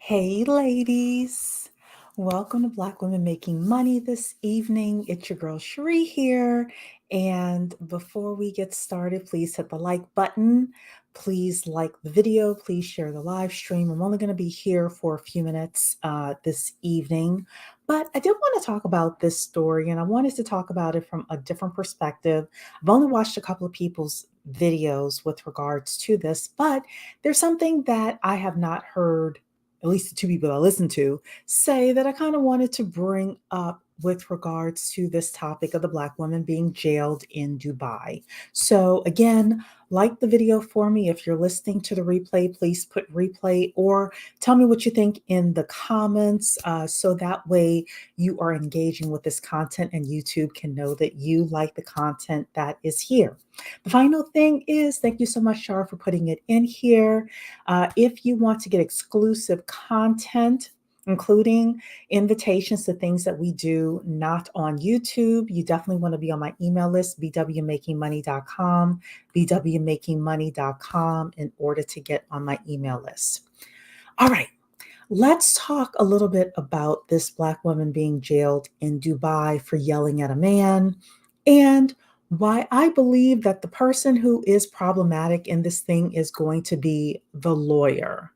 Hey, ladies. Welcome to Black Women Making Money this evening. It's your girl Cherie here. And before we get started, please hit the like button. Please like the video. Please share the live stream. I'm only going to be here for a few minutes this evening. But I did want to talk about this story, and I wanted to talk about it from a different perspective. I've only watched a couple of people's videos with regards to this, but there's something that I have not heard, at least the two people I listen to, say that I kind of wanted to bring up with regards to this topic of the Black woman being jailed in Dubai. So, again, like the video for me. If you're listening to the replay, please put replay or tell me what you think in the comments so that way you are engaging with this content and YouTube can know that you like the content that is here. The final thing is thank you so much, Shar, for putting it in here. If you want to get exclusive content, including invitations to things that we do not on YouTube, you definitely want to be on my email list, bwmakingmoney.com, bwmakingmoney.com, in order to get on my email list. All right. Let's talk a little bit about this Black woman being jailed in Dubai for yelling at a man and why I believe that the person who is problematic in this thing is going to be the lawyer.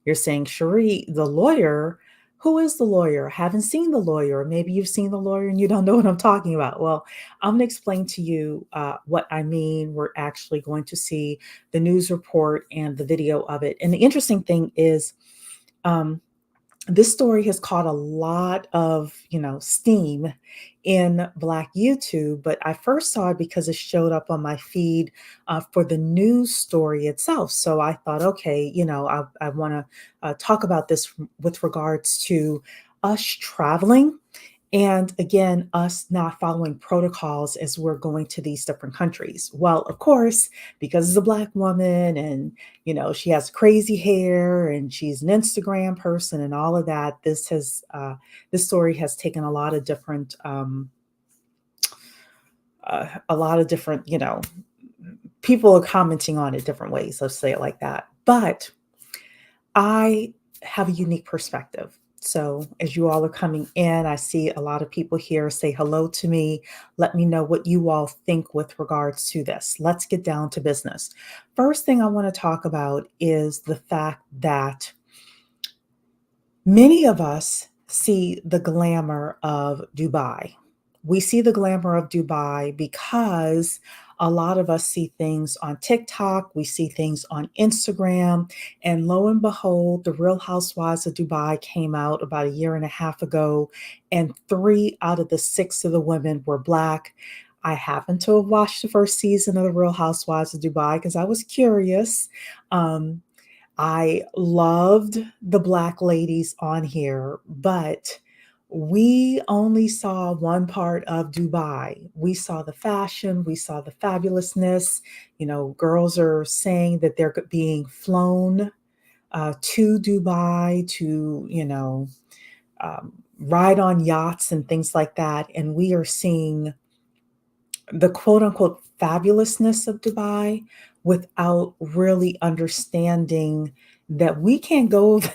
You're saying, Cherie, the lawyer? Who is the lawyer? Haven't seen the lawyer. Maybe you've seen the lawyer and you don't know what I'm talking about. Well, I'm going to explain to you what I mean. We're actually going to see the news report and the video of it. And the interesting thing is, this story has caught a lot of, steam in Black YouTube, but I first saw it because it showed up on my feed for the news story itself. So I thought, okay, I want to talk about this with regards to us traveling. And again, us not following protocols as we're going to these different countries. Well, of course, because it's a Black woman and, she has crazy hair and she's an Instagram person and all of that, this story has taken a lot of different, people are commenting on it different ways. Let's say it like that. But I have a unique perspective. So, as you all are coming in, I see a lot of people here. Say hello to me. Let me know what you all think with regards to this. Let's get down to business. First thing I want to talk about is the fact that many of us see the glamour of Dubai. We see the glamour of Dubai because a lot of us see things on TikTok, we see things on Instagram, and lo and behold, the Real Housewives of Dubai came out about a year and a half ago, and 3 out of the 6 of the women were Black. I happen to have watched the first season of the Real Housewives of Dubai because I was curious. I loved the Black ladies on here, but we only saw one part of Dubai. We saw the fashion, we saw the fabulousness. Girls are saying that they're being flown to Dubai to, ride on yachts and things like that. And we are seeing the quote unquote fabulousness of Dubai without really understanding that we can't go over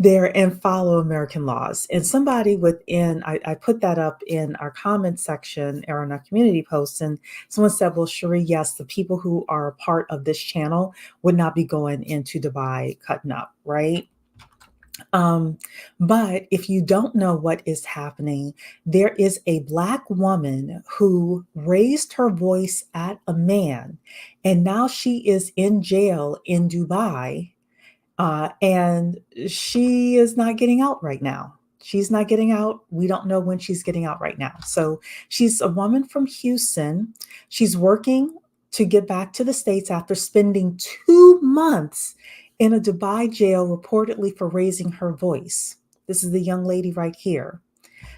there and follow American laws. And somebody within, I put that up in our comment section or in our community post, and someone said, well, Cherie, yes, the people who are a part of this channel would not be going into Dubai cutting up, right? But if you don't know what is happening, there is a Black woman who raised her voice at a man, and now she is in jail in Dubai, and she is not getting out right now. She's not getting out. We don't know when she's getting out right now. So she's a woman from Houston. She's working to get back to the States after spending 2 months in a Dubai jail, reportedly for raising her voice. This is the young lady right here.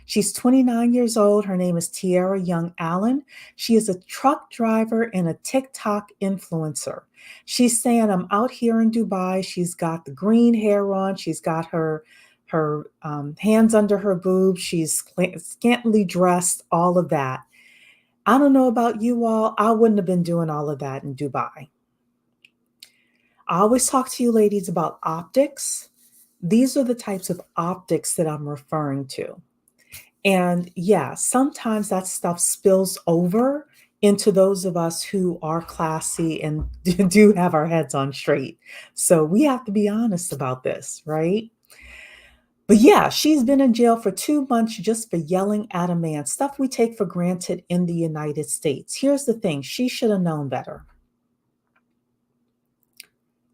She's 29 years old. Her name is Tiara Young Allen. She is a truck driver and a TikTok influencer. She's saying, I'm out here in Dubai. She's got the green hair on. She's got her hands under her boobs. She's scantily dressed, all of that. I don't know about you all. I wouldn't have been doing all of that in Dubai. I always talk to you ladies about optics. these are the types of optics that I'm referring to. And yeah, sometimes that stuff spills over into those of us who are classy and do have our heads on straight. So we have to be honest about this, right? But yeah, she's been in jail for 2 months just for yelling at a man, stuff we take for granted in the United States. Here's the thing, she should have known better.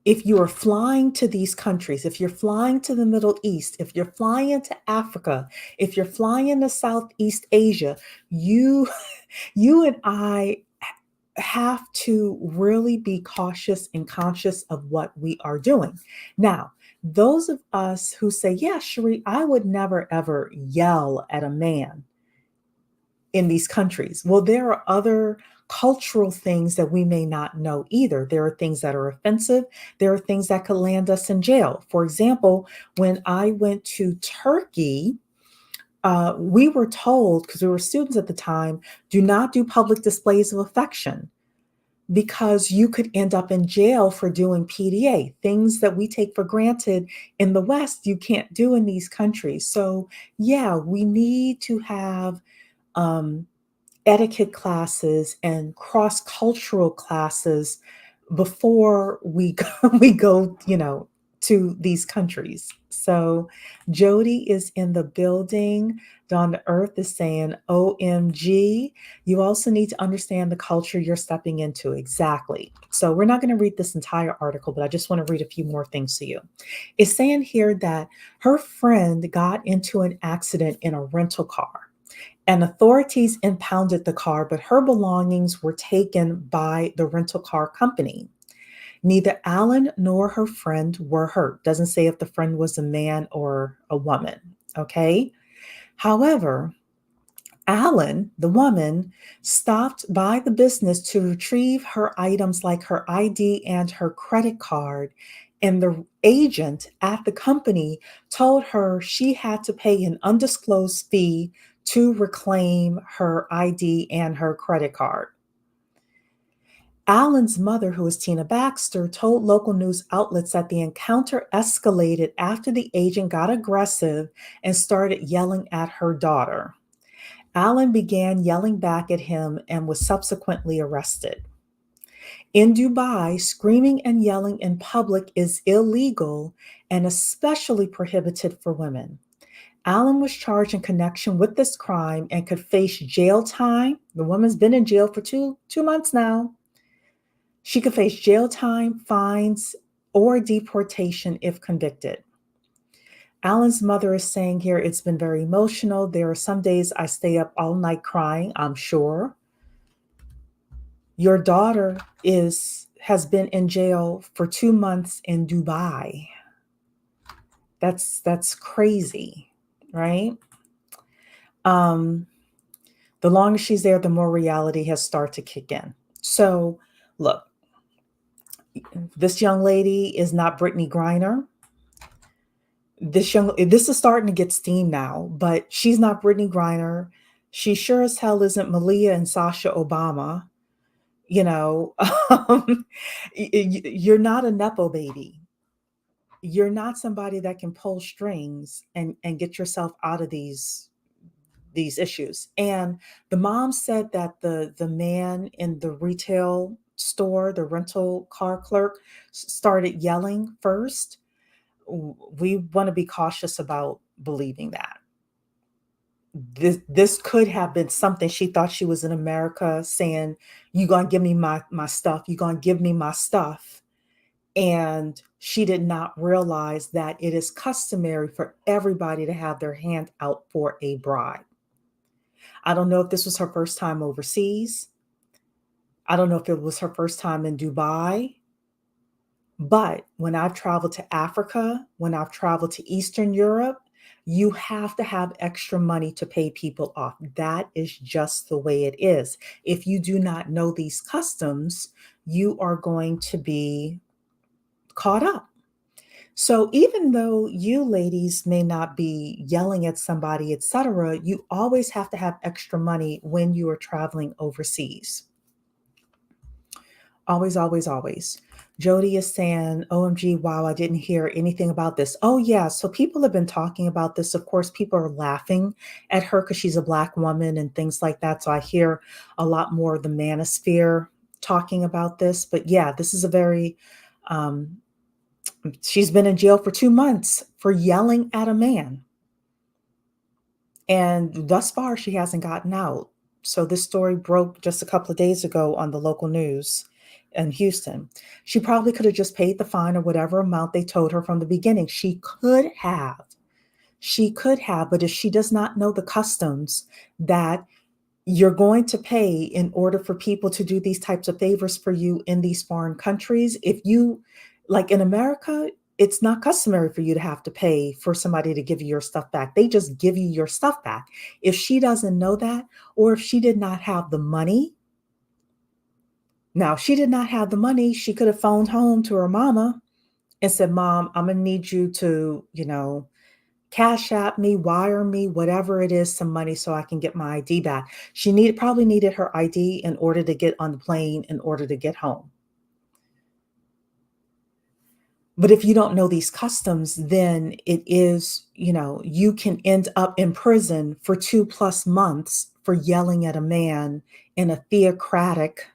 If you are flying to these countries, if you're flying to the Middle East, if you're flying into Africa, if you're flying into Southeast Asia, you you and I have to really be cautious and conscious of what we are doing. Now, those of us who say, yeah, Cherie, I would never ever yell at a man in these countries. Well, there are other cultural things that we may not know either. There are things that are offensive. There are things that could land us in jail. For example, when I went to Turkey, we were told, because we were students at the time, do not do public displays of affection because you could end up in jail for doing PDA, things that we take for granted in the West, you can't do in these countries. So, yeah, we need to have um, etiquette classes and cross-cultural classes before we go, we go, to these countries. So Jody is in the building. Dawn to Earth is saying, OMG. You also need to understand the culture you're stepping into. Exactly. So we're not going to read this entire article, but I just want to read a few more things to you. It's saying here that her friend got into an accident in a rental car. And authorities impounded the car, but her belongings were taken by the rental car company. Neither Alan nor her friend were hurt. Doesn't say if the friend was a man or a woman. Okay. However, Alan, the woman, stopped by the business to retrieve her items like her ID and her credit card. And the agent at the company told her she had to pay an undisclosed fee to reclaim her ID and her credit card. Alan's mother, who is Tina Baxter, told local news outlets that the encounter escalated after the agent got aggressive and started yelling at her daughter. Alan began yelling back at him and was subsequently arrested. In Dubai, screaming and yelling in public is illegal and especially prohibited for women. Alan was charged in connection with this crime and could face jail time. The woman's been in jail for two months now. She could face jail time, fines, or deportation if convicted. Alan's mother is saying here, it's been very emotional. There are some days I stay up all night crying, I'm sure. Your daughter has been in jail for 2 months in Dubai. That's crazy, right? The longer she's there, the more reality has started to kick in. So, look, this young lady is not Brittany Griner. This is starting to get steam now, but she's not Brittany Griner. She sure as hell isn't Malia and Sasha Obama. You know, you're not a nepo baby. You're not somebody that can pull strings and get yourself out of these issues. And the mom said that the man in the retail store, the rental car clerk, started yelling first. We want to be cautious about believing that. This could have been something. She thought she was in America saying, you gonna give me my stuff, you gonna give me my stuff. And she did not realize that it is customary for everybody to have their hand out for a bribe. I don't know if this was her first time overseas. I don't know if it was her first time in Dubai. But when I've traveled to Africa, when I've traveled to Eastern Europe, you have to have extra money to pay people off. That is just the way it is. If you do not know these customs, you are going to be caught up. So even though you ladies may not be yelling at somebody, etc., you always have to have extra money when you are traveling overseas. Always, always, always. Jody is saying, OMG, wow, I didn't hear anything about this. Oh, yeah. So people have been talking about this. Of course, people are laughing at her because she's a Black woman and things like that. So I hear a lot more of the manosphere talking about this. But yeah, this is a very, um, she's been in jail for 2 months for yelling at a man. And thus far, she hasn't gotten out. So this story broke just a couple of days ago on the local news in Houston. She probably could have just paid the fine or whatever amount they told her from the beginning. She could have. She could have, but if she does not know the customs that you're going to pay in order for people to do these types of favors for you in these foreign countries. If you, like in America, it's not customary for you to have to pay for somebody to give you your stuff back. They just give you your stuff back. If she doesn't know that, or if she did not have the money, now if she did not have the money, she could have phoned home to her mama and said, Mom, I'm going to need you to, cash app me, wire me, whatever it is, some money so I can get my ID back. She probably needed her ID in order to get on the plane, in order to get home. But if you don't know these customs, then it is, you can end up in prison for 2+ months for yelling at a man in a theocratic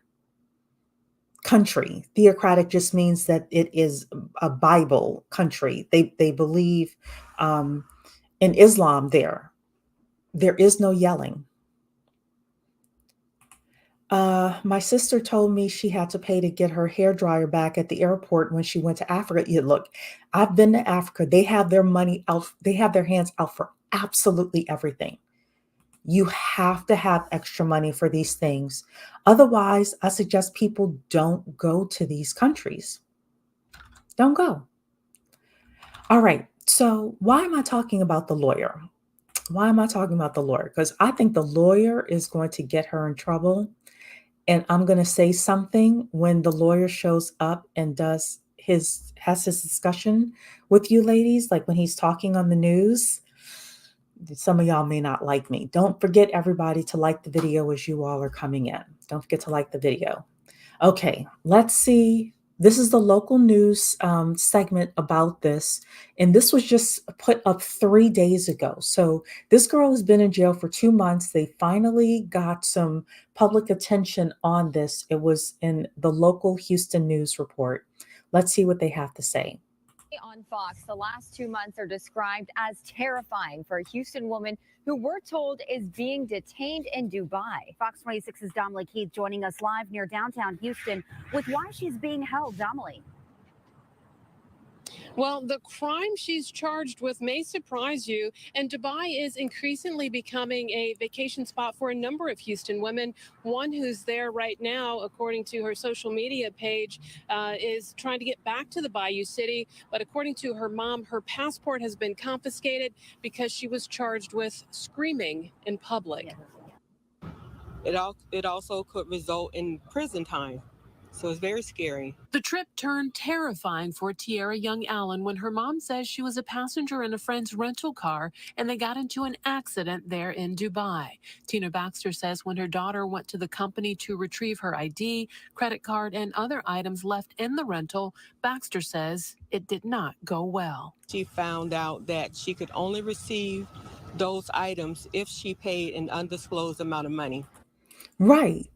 country. Theocratic just means that it is a Bible country. They believe in Islam there. There is no yelling. My sister told me she had to pay to get her hair dryer back at the airport when she went to Africa. Yeah, look, I've been to Africa. They have their money out. They have their hands out for absolutely everything. You have to have extra money for these things. Otherwise, I suggest people don't go to these countries. Don't go. All right. So why am I talking about the lawyer? Why am I talking about the lawyer? Because I think the lawyer is going to get her in trouble. And I'm going to say something when the lawyer shows up and has his discussion with you ladies, like when he's talking on the news. Some of y'all may not like me. Don't forget, everybody, to like the video as you all are coming in. Don't forget to like the video. Okay, let's see. This is the local news segment about this. And this was just put up 3 days ago. So this girl has been in jail for 2 months. They finally got some public attention on this. It was in the local Houston news report. Let's see what they have to say. On Fox, the last 2 months are described as terrifying for a Houston woman who we're told is being detained in Dubai. Fox 26's Dominique Keith joining us live near downtown Houston with why she's being held. Dominique. Well, the crime she's charged with may surprise you, and Dubai is increasingly becoming a vacation spot for a number of Houston women. One who's there right now, according to her social media page, is trying to get back to the Bayou City. But according to her mom, her passport has been confiscated because she was charged with screaming in public. It also could result in prison time. So it's very scary. The trip turned terrifying for Tiara Young Allen when her mom says she was a passenger in a friend's rental car and they got into an accident there in Dubai. Tina Baxter says when her daughter went to the company to retrieve her ID, credit card, and other items left in the rental, Baxter says it did not go well. She found out that she could only receive those items if she paid an undisclosed amount of money. Right.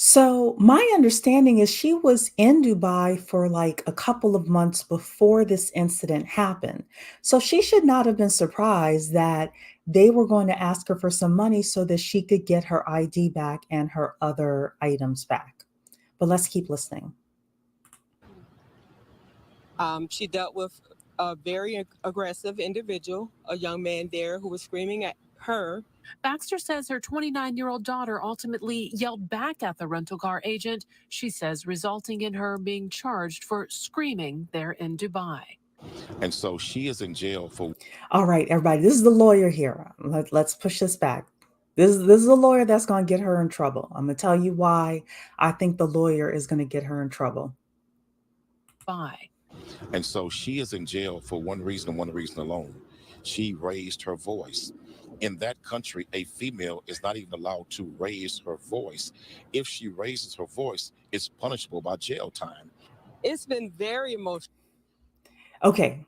So my understanding is she was in Dubai for like a couple of months before this incident happened. So she should not have been surprised that they were going to ask her for some money so that she could get her ID back and her other items back. But let's keep listening. She dealt with a very aggressive individual, a young man there who was screaming at her. Baxter says her 29-year-old daughter ultimately yelled back at the rental car agent, she says, resulting in her being charged for screaming there in Dubai. And so she is in jail for. All right, everybody, this is the lawyer here. Let's push this back. This is the lawyer that's going to get her in trouble. I'm going to tell you why I think the lawyer is going to get her in trouble. Bye. And so she is in jail for one reason and one reason alone. She raised her voice. In that country, a female is not even allowed to raise her voice. If she raises her voice, it's punishable by jail time. It's been very emotional. Okay,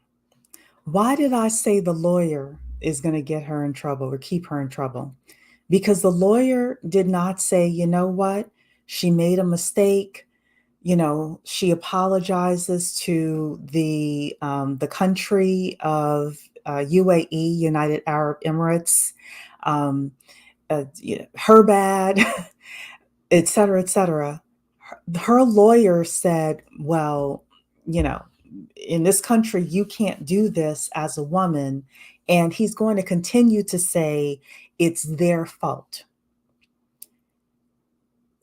why did I say the lawyer is going to get her in trouble or keep her in trouble? Because the lawyer did not say, you know what, she made a mistake. She apologizes to the country of UAE, United Arab Emirates, um, her bad, et cetera, et cetera. Her lawyer said, well, you know, in this country, you can't do this as a woman. And he's going to continue to say it's their fault.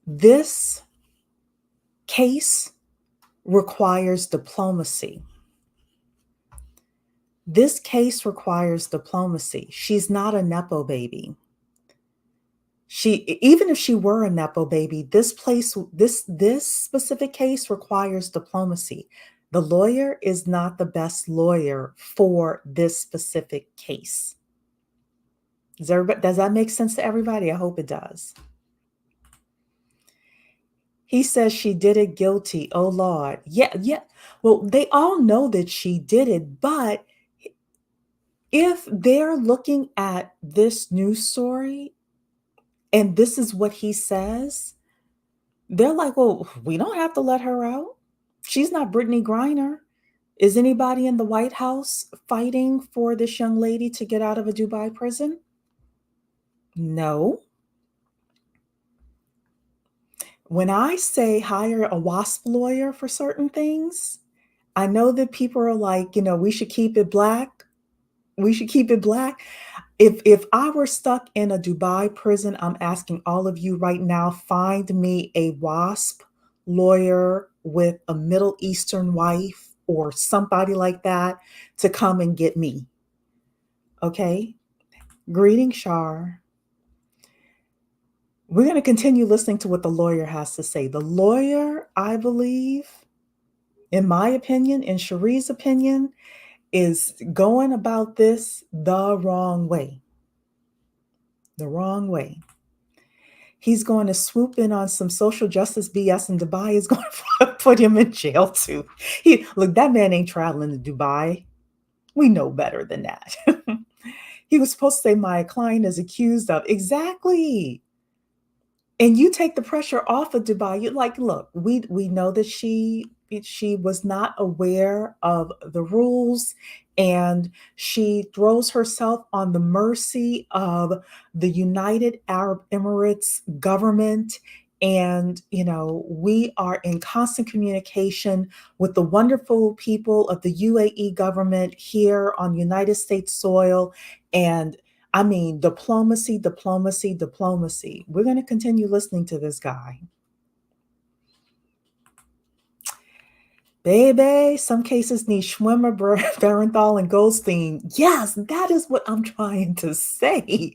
This case requires diplomacy. This case requires diplomacy. She's not a nepo baby. Even if she were a nepo baby, this specific case requires diplomacy. The lawyer is not the best lawyer for this specific case. Does that make sense to everybody? I hope it does. He says she did it guilty. Oh Lord. Yeah, yeah. Well, they all know that she did it, but if they're looking at this news story and this is what he says, they're like, well, we don't have to let her out. She's not Brittany Griner. Is anybody in the White House fighting for this young lady to get out of a Dubai prison? No. When I say hire a WASP lawyer for certain things, I know that people are like, we should keep it black. We should keep it black. If I were stuck in a Dubai prison, I'm asking all of you right now, find me a WASP lawyer with a Middle Eastern wife or somebody like that to come and get me. Okay? Greeting, Shar. We're going to continue listening to what the lawyer has to say. The lawyer, I believe, in my opinion, in Cherie's opinion, is going about this the wrong way. The wrong way. He's going to swoop in on some social justice BS, and Dubai is going to put him in jail too. Look, that man ain't traveling to Dubai. We know better than that. He was supposed to say my client is accused of exactly. And you take the pressure off of Dubai. You're like, look, we know that she was not aware of the rules, and she throws herself on the mercy of the United Arab Emirates government. And, we are in constant communication with the wonderful people of the UAE government here on United States soil. And I mean, diplomacy, diplomacy, diplomacy. We're going to continue listening to this guy. Baby, some cases need Schwimmer, Berenthal, and Goldstein. Yes, that is what I'm trying to say.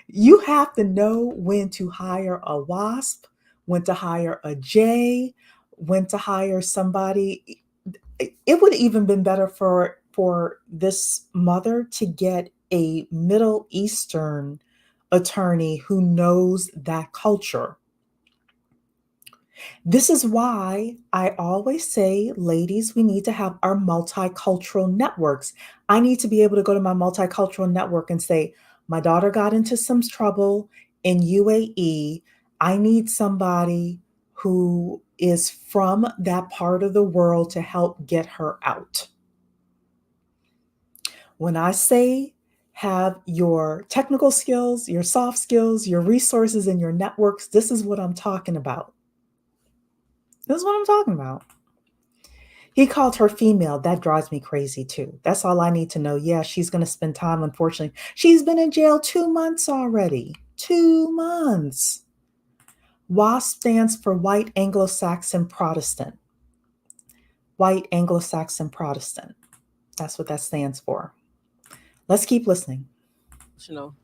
You have to know when to hire a WASP, when to hire a J, when to hire somebody. It would even been better for this mother to get a Middle Eastern attorney who knows that culture. This is why I always say, ladies, we need to have our multicultural networks. I need to be able to go to my multicultural network and say, my daughter got into some trouble in UAE. I need somebody who is from that part of the world to help get her out. When I say have your technical skills, your soft skills, your resources, and your networks, this is what I'm talking about. This is what I'm talking about. He called her female. That drives me crazy too. That's all I need to know. Yeah, she's going to spend time, unfortunately. She's been in jail 2 months already. 2 months. WASP stands for White Anglo-Saxon Protestant. White Anglo-Saxon Protestant. That's what that stands for. Let's keep listening.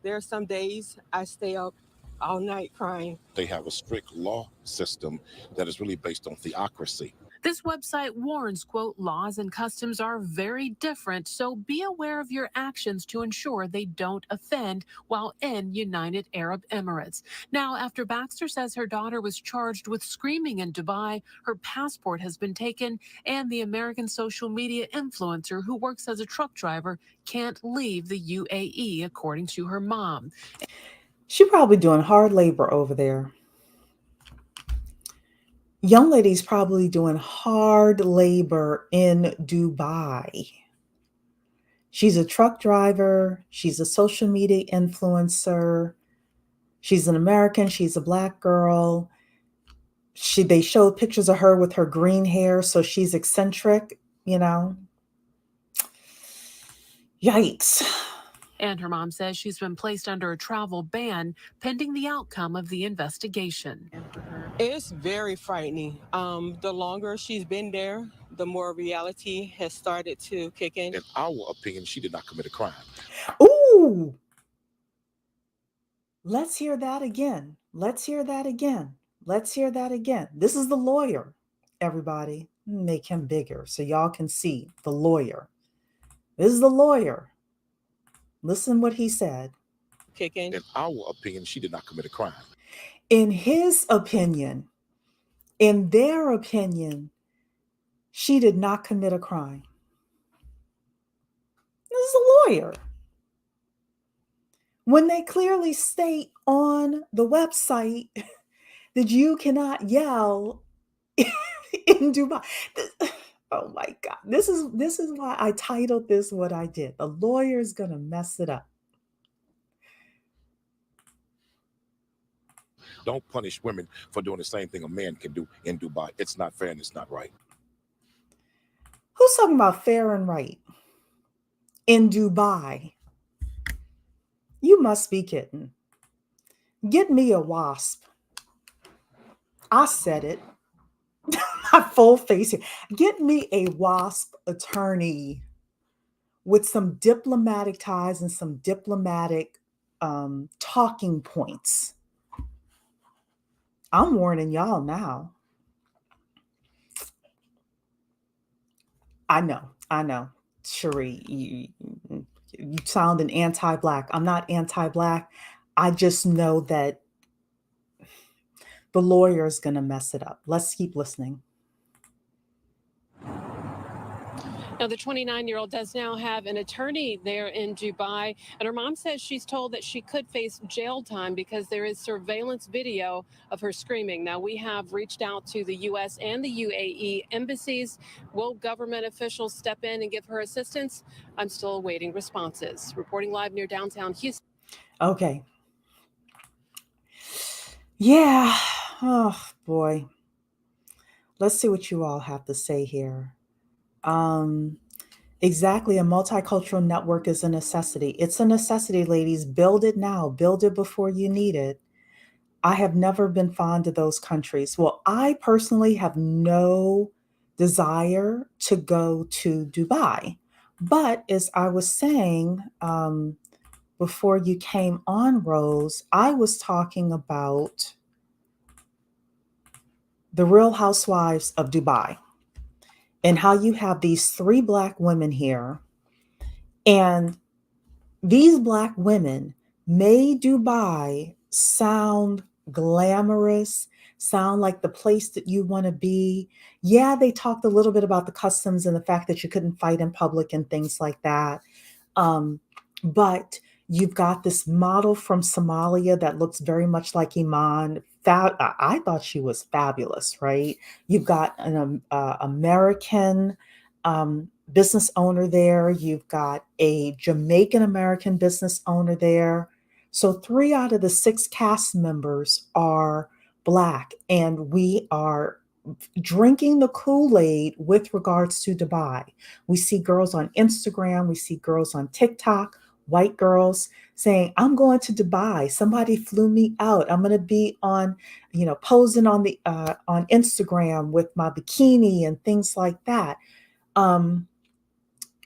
There are some days I stay up all night crying. They have a strict law system that is really based on theocracy. This website warns, quote, laws and customs are very different, so be aware of your actions to ensure they don't offend while in United Arab Emirates. Now, after Baxter says her daughter was charged with screaming in Dubai, her passport has been taken, and the American social media influencer who works as a truck driver can't leave the UAE, according to her mom. She probably doing hard labor over there. Young lady's probably doing hard labor in Dubai. She's a truck driver. She's a social media influencer. She's an American. She's a Black girl. They showed pictures of her with her green hair, so she's eccentric, you know. Yikes. And her mom says she's been placed under a travel ban pending the outcome of the investigation. It's very frightening. The longer she's been there, the more reality has started to kick in. In our opinion, she did not commit a crime. Ooh. Let's hear that again. Let's hear that again. Let's hear that again. This is the lawyer, everybody. Make him bigger so y'all can see the lawyer. This is the lawyer. Listen what he said. Kick in. In our opinion, she did not commit a crime. In his opinion, in their opinion, she did not commit a crime. This is a lawyer. When they clearly state on the website that you cannot yell in Dubai. Oh my God. This is why I titled this what I did. The lawyer is going to mess it up. Don't punish women for doing the same thing a man can do in Dubai. It's not fair and it's not right. Who's talking about fair and right in Dubai? You must be kidding. Get me a wasp. I said it. My full face here. Get me a wasp attorney with some diplomatic ties and some diplomatic talking points. I'm warning y'all now. I know. Cherie, you sound an anti-Black. I'm not anti-Black. I just know that the lawyer is going to mess it up. Let's keep listening. Now, the 29-year-old does now have an attorney there in Dubai, and her mom says she's told that she could face jail time because there is surveillance video of her screaming. Now, we have reached out to the U.S. and the UAE embassies. Will government officials step in and give her assistance? I'm still awaiting responses. Reporting live near downtown Houston. Okay. Yeah. Oh, boy. Let's see what you all have to say here. Exactly. A multicultural network is a necessity. It's a necessity, ladies. Build it now. Build it before you need it. I have never been fond of those countries. Well, I personally have no desire to go to Dubai. But as I was saying before you came on, Rose, I was talking about the Real Housewives of Dubai and how you have these 3 Black women here. And these Black women made Dubai sound glamorous, sound like the place that you want to be. Yeah, they talked a little bit about the customs and the fact that you couldn't fight in public and things like that. But you've got this model from Somalia that looks very much like Iman. I thought she was fabulous, right? You've got an American business owner there. You've got a Jamaican American business owner there. So 3 out of the 6 cast members are Black, and we are drinking the Kool-Aid with regards to Dubai. We see girls on Instagram, we see girls on TikTok, white girls saying, I'm going to Dubai. Somebody flew me out. I'm going to be on, posing on the on Instagram with my bikini and things like that.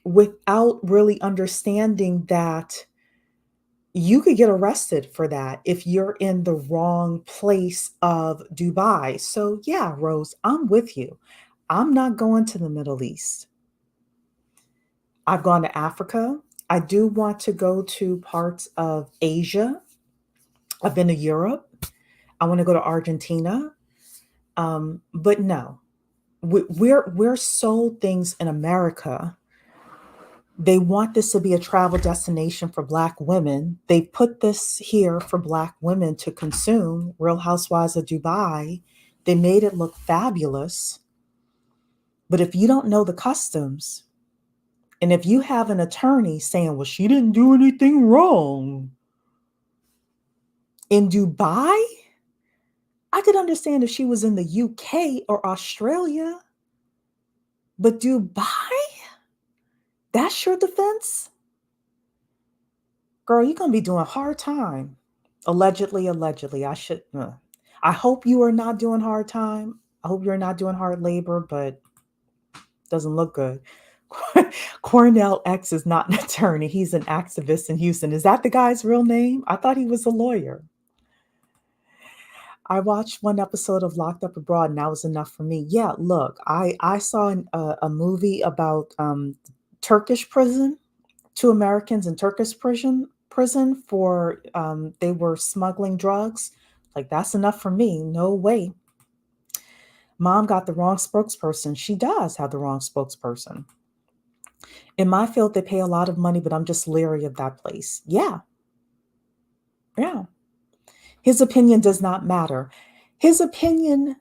Without really understanding that you could get arrested for that if you're in the wrong place of Dubai. So yeah, Rose, I'm with you. I'm not going to the Middle East. I've gone to Africa. I do want to go to parts of Asia. I've been to Europe. I want to go to Argentina. But no, we're sold things in America. They want this to be a travel destination for Black women. They put this here for Black women to consume. Real Housewives of Dubai. They made it look fabulous. But if you don't know the customs, and if you have an attorney saying, well, she didn't do anything wrong in Dubai, I could understand if she was in the UK or Australia. But Dubai, that's your defense? Girl, you're going to be doing hard time. Allegedly. I hope you are not doing hard time. I hope you're not doing hard labor, but doesn't look good. Cornell X is not an attorney. He's an activist in Houston. Is that the guy's real name? I thought he was a lawyer. I watched one episode of Locked Up Abroad, and that was enough for me. Yeah, look, I saw a movie about Turkish prison, two Americans in Turkish prison for they were smuggling drugs. Like, that's enough for me. No way. Mom got the wrong spokesperson. She does have the wrong spokesperson. In my field, they pay a lot of money, but I'm just leery of that place. Yeah. Yeah. His opinion does not matter. His opinion,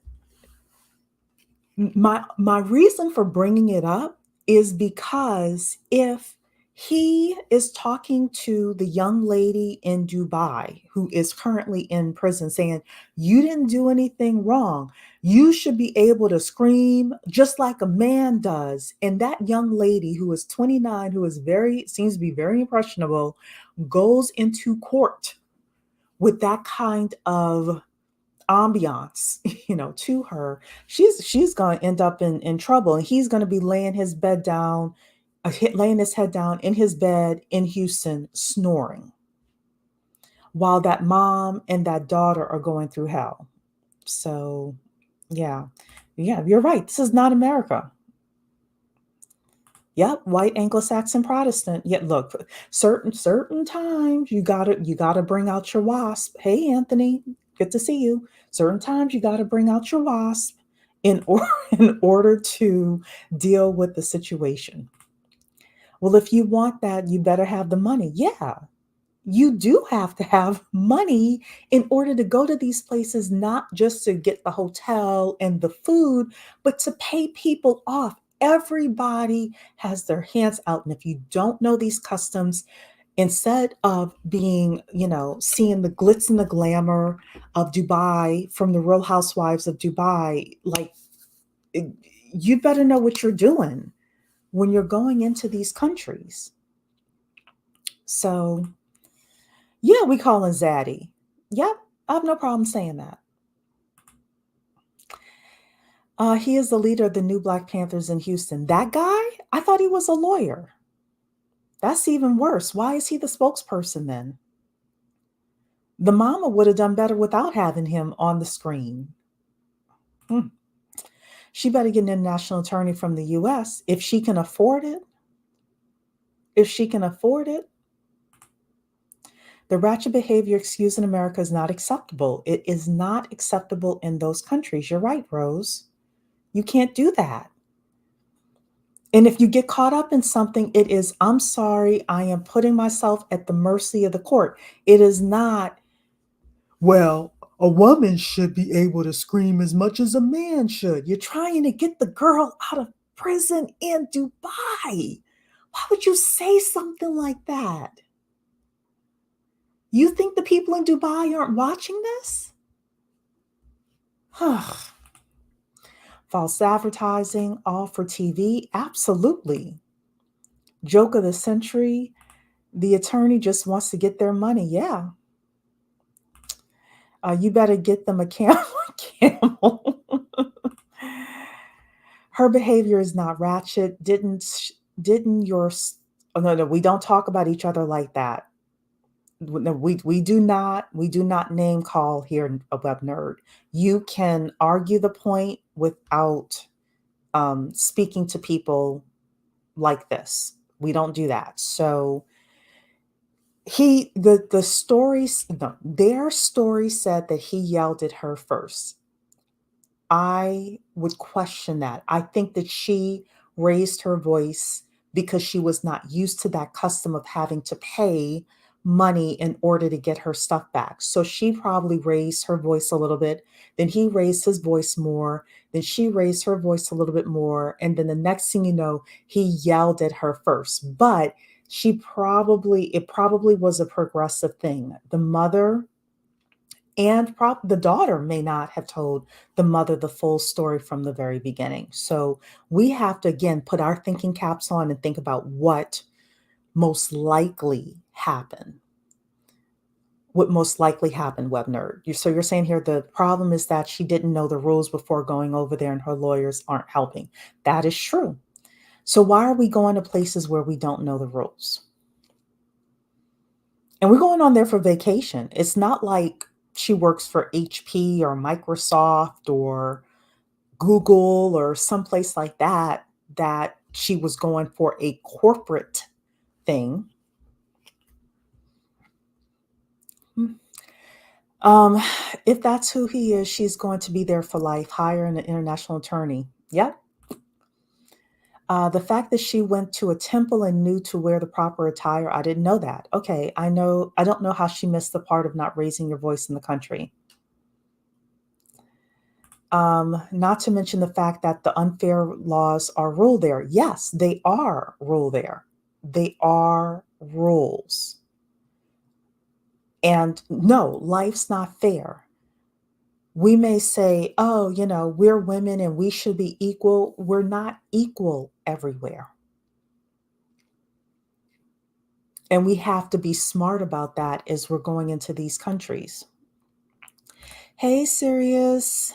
my reason for bringing it up is because if he is talking to the young lady in Dubai who is currently in prison saying, you didn't do anything wrong, you should be able to scream just like a man does. And that young lady who is 29, who is seems to be very impressionable, goes into court with that kind of ambiance, to her, she's going to end up in trouble, and he's going to be laying his head down in his bed in Houston, snoring, while that mom and that daughter are going through hell. So, yeah, you're right. This is not America. Yep, white Anglo-Saxon Protestant. Yet look, certain times you gotta bring out your wasp. Hey, Anthony, good to see you. Certain times you gotta bring out your wasp in order to deal with the situation. Well, if you want that, you better have the money. Yeah, you do have to have money in order to go to these places, not just to get the hotel and the food, but to pay people off. Everybody has their hands out. And if you don't know these customs, instead of being, seeing the glitz and the glamour of Dubai from the Real Housewives of Dubai, like, you better know what you're doing when you're going into these countries. So, yeah, we call him Zaddy. Yep, I have no problem saying that. He is the leader of the new Black Panthers in Houston. That guy? I thought he was a lawyer. That's even worse. Why is he the spokesperson then? The mama would have done better without having him on the screen. She better get an international attorney from the US if she can afford it. If she can afford it. The ratchet behavior excused in America is not acceptable. It is not acceptable in those countries. You're right, Rose. You can't do that. And if you get caught up in something, it is, I'm sorry, I am putting myself at the mercy of the court. It is not, well, a woman should be able to scream as much as a man should. You're trying to get the girl out of prison in Dubai. Why would you say something like that? You think the people in Dubai aren't watching this? False advertising, all for TV? Absolutely. Joke of the century. The attorney just wants to get their money. Yeah. You better get them a camel. Her behavior is not ratchet. Didn't your... Oh, no, we don't talk about each other like that. No, we do not name call here a Web Nerd. You can argue the point without speaking to people like this. We don't do that. So the stories, no, their story said that he yelled at her first. I would question that. I think that she raised her voice because she was not used to that custom of having to pay money in order to get her stuff back. So she probably raised her voice a little bit. Then he raised his voice more. Then she raised her voice a little bit more. And then the next thing you know, he yelled at her first. But it probably was a progressive thing. The mother and the daughter may not have told the mother the full story from the very beginning. So we have to, again, put our thinking caps on and think about what most likely happened. What most likely happened, web nerd. So you're saying here the problem is that she didn't know the rules before going over there and her lawyers aren't helping. That is true. So why are we going to places where we don't know the rules? And we're going on there for vacation. It's not like she works for HP or Microsoft or Google or someplace like that, that she was going for a corporate thing. Um, if that's who he is, she's going to be there for life. Hire an international attorney. Yep. The fact that she went to a temple and knew to wear the proper attire, I didn't know that. Okay, I don't know how she missed the part of not raising your voice in the country. Not to mention the fact that the unfair laws are rule there. Yes, they are rule there. They are rules. And no, life's not fair. We may say, oh, we're women and we should be equal. We're not equal everywhere. And we have to be smart about that as we're going into these countries. Hey, Sirius.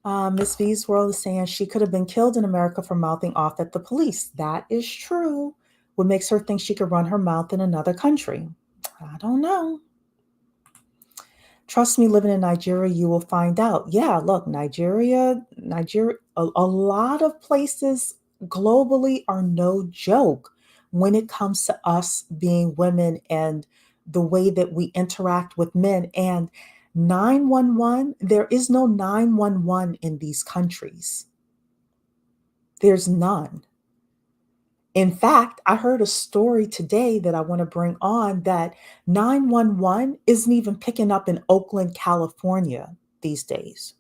Miss V's World is saying she could have been killed in America for mouthing off at the police. That is true. What makes her think she could run her mouth in another country? I don't know. Trust me, living in Nigeria, you will find out. Yeah, look, Nigeria, a lot of places globally are no joke when it comes to us being women and the way that we interact with men. And 911, there is no 911 in these countries. There's none. In fact, I heard a story today that I want to bring on that 911 isn't even picking up in Oakland, California these days.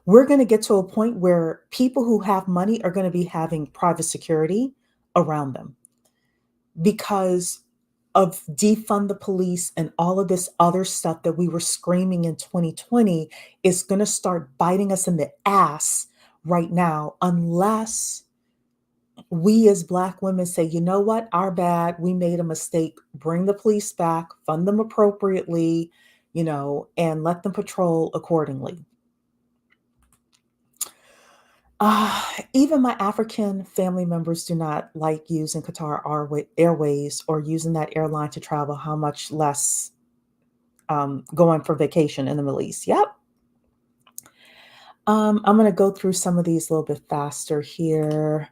We're going to get to a point where people who have money are going to be having private security around them because of defund the police and all of this other stuff that we were screaming in 2020 is going to start biting us in the ass right now unless we as Black women say, you know what, our bad, we made a mistake, bring the police back, fund them appropriately, and let them patrol accordingly. Even my African family members do not like using Qatar Airways or using that airline to travel, how much less going for vacation in the Middle East. Yep. I'm going to go through some of these a little bit faster here.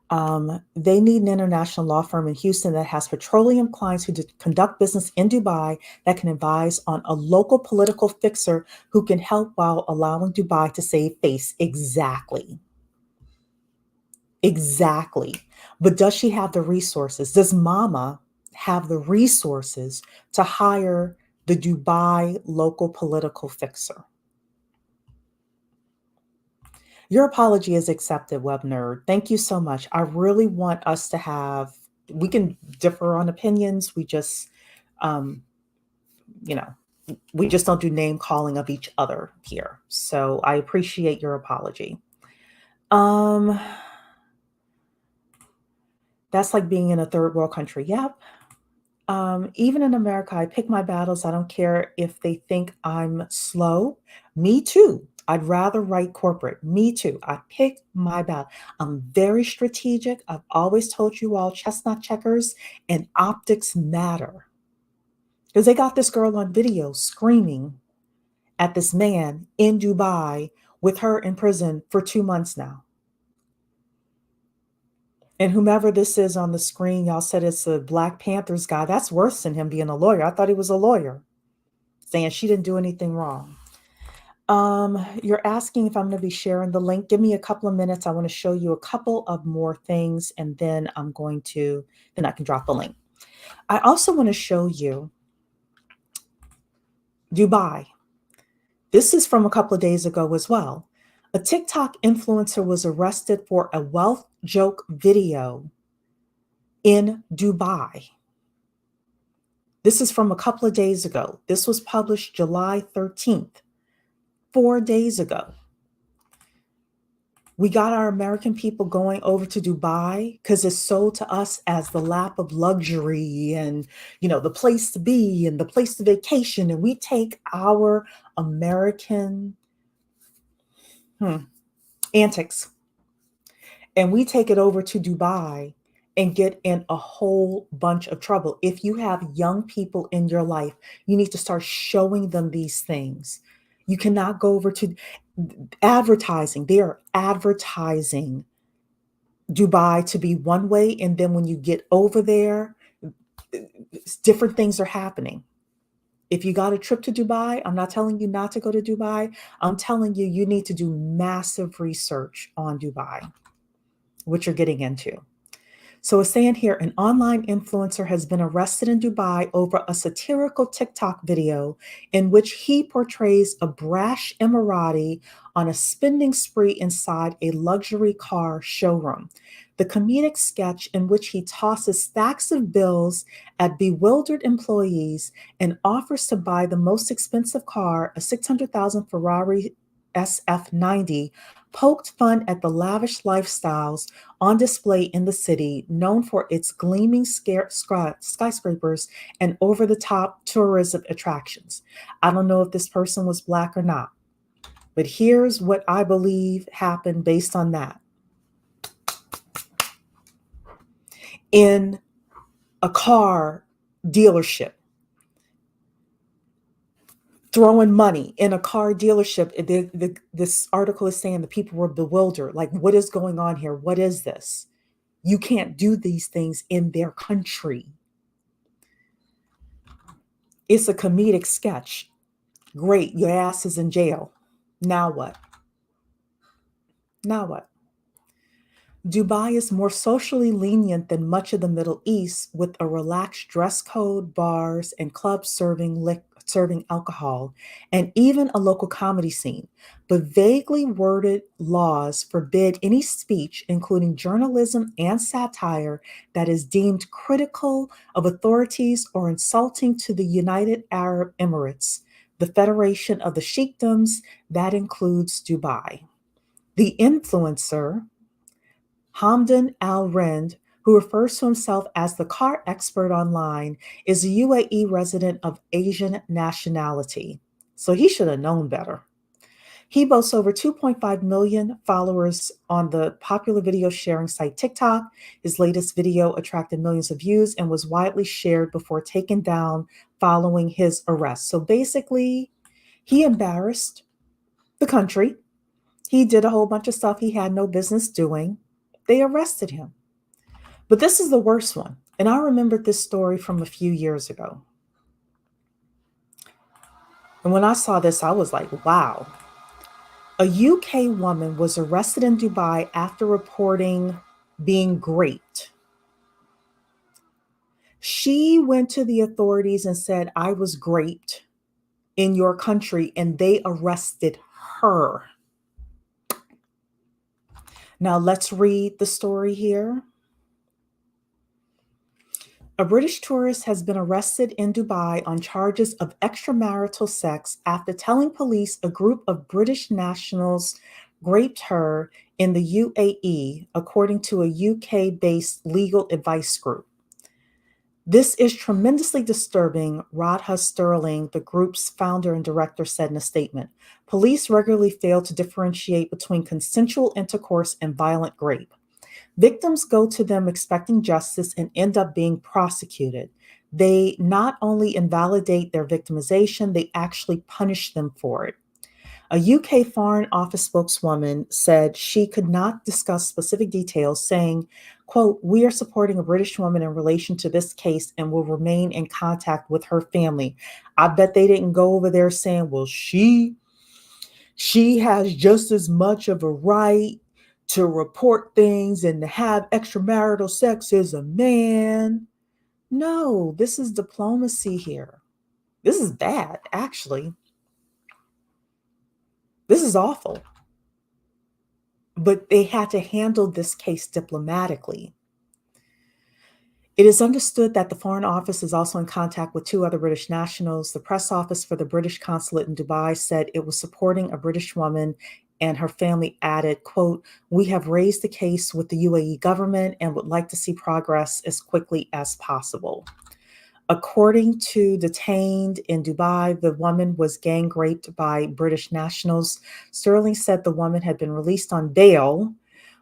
They need an international law firm in Houston that has petroleum clients who conduct business in Dubai that can advise on a local political fixer who can help while allowing Dubai to save face. Exactly. But does she have the resources? Does Mama have the resources to hire the Dubai local political fixer? Your apology is accepted, web nerd. Thank you so much. I really want us to we can differ on opinions. We just, we just don't do name calling of each other here. So I appreciate your apology. That's like being in a third world country. Yep. Even in America, I pick my battles. I don't care if they think I'm slow. Me too. I'd rather write corporate. Me too. I pick my battle. I'm very strategic. I've always told you all chestnut checkers and optics matter. Because they got this girl on video screaming at this man in Dubai with her in prison for 2 months now. And whomever this is on the screen, y'all said it's a Black Panthers guy. That's worse than him being a lawyer. I thought he was a lawyer, saying she didn't do anything wrong. You're asking if I'm going to be sharing the link. Give me a couple of minutes. I want to show you a couple of more things, and then I can drop the link. I also want to show you Dubai. This is from a couple of days ago as well. A TikTok influencer was arrested for a wealth joke video in Dubai. This is from a couple of days ago. This was published July 13th, 4 days ago. We got our American people going over to Dubai because it's sold to us as the lap of luxury and, the place to be and the place to vacation. And we take our American antics and we take it over to Dubai and get in a whole bunch of trouble. If you have young people in your life, you need to start showing them these things. You cannot go over to advertising. They are advertising Dubai to be one way. And then when you get over there, different things are happening. If you got a trip to Dubai, I'm not telling you not to go to Dubai. I'm telling you, you need to do massive research on Dubai, which you're getting into. So it's saying here, an online influencer has been arrested in Dubai over a satirical TikTok video in which he portrays a brash Emirati on a spending spree inside a luxury car showroom. The comedic sketch in which he tosses stacks of bills at bewildered employees and offers to buy the most expensive car, a 600,000 Ferrari SF90, poked fun at the lavish lifestyles on display in the city, known for its gleaming skyscrapers and over-the-top tourism attractions. I don't know if this person was Black or not, but here's what I believe happened based on that. In a car dealership, throwing money in a car dealership. This article is saying the people were bewildered. Like, what is going on here? What is this? You can't do these things in their country. It's a comedic sketch. Great, your ass is in jail. Now what? Now what? Dubai is more socially lenient than much of the Middle East, with a relaxed dress code, bars, and clubs serving alcohol, and even a local comedy scene. But vaguely worded laws forbid any speech, including journalism and satire, that is deemed critical of authorities or insulting to the United Arab Emirates, the Federation of the Sheikdoms that includes Dubai. The influencer, Hamdan Al-Rind, who refers to himself as the car expert online, is a UAE resident of Asian nationality. So he should have known better. He boasts over 2.5 million followers on the popular video sharing site TikTok. His latest video attracted millions of views and was widely shared before taken down following his arrest. So basically, he embarrassed the country. He did a whole bunch of stuff he had no business doing. They arrested him. But this is the worst one. And I remembered this story from a few years ago. And when I saw this, I was like, wow. A UK woman was arrested in Dubai after reporting being raped. She went to the authorities and said, I was raped in your country, and they arrested her. Now let's read the story here. A British tourist has been arrested in Dubai on charges of extramarital sex after telling police a group of British nationals raped her in the UAE, according to a UK-based legal advice group. This is tremendously disturbing, Radha Sterling, the group's founder and director, said in a statement. Police regularly fail to differentiate between consensual intercourse and violent rape. Victims go to them expecting justice and end up being prosecuted. They not only invalidate their victimization, they actually punish them for it. A UK Foreign Office spokeswoman said she could not discuss specific details, saying, quote, "We are supporting a British woman in relation to this case and will remain in contact with her family." I bet they didn't go over there saying, well, she has just as much of a right to report things and to have extramarital sex as a man. No, this is diplomacy here. This is bad, actually. This is awful. But they had to handle this case diplomatically. It is understood that the Foreign Office is also in contact with two other British nationals. The press office for the British consulate in Dubai said it was supporting a British woman, and her family added, quote, "We have raised the case with the UAE government and would like to see progress as quickly as possible." According to Detained in Dubai, the woman was gang raped by British nationals. Sterling said the woman had been released on bail,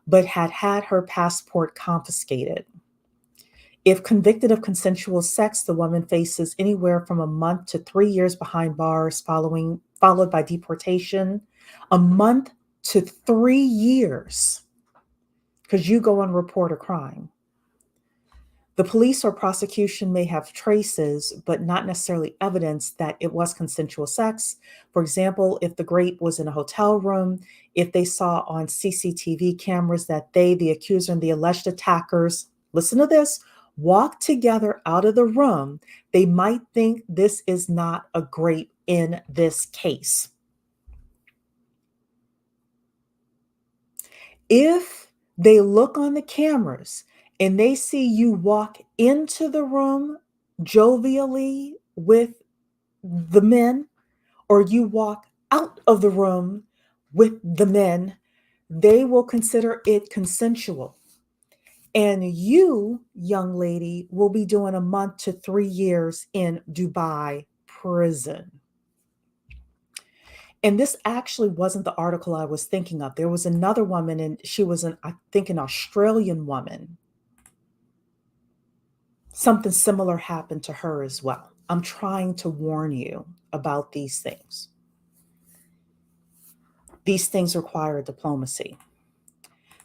but had had her passport confiscated. If convicted of consensual sex, the woman faces anywhere from a month to 3 years behind bars, followed by deportation. A month to 3 years because you go and report a crime. The police or prosecution may have traces, but not necessarily evidence that it was consensual sex. For example, if the rape was in a hotel room, if they saw on CCTV cameras that they, the accuser, and the alleged attackers, listen to this, walk together out of the room, they might think this is not a rape in this case. If they look on the cameras and they see you walk into the room jovially with the men, or you walk out of the room with the men, they will consider it consensual. And you, young lady, will be doing a month to 3 years in Dubai prison. And this actually wasn't the article I was thinking of. There was another woman, and she was I think an Australian woman. Something similar happened to her as well. I'm trying to warn you about these things. These things require diplomacy.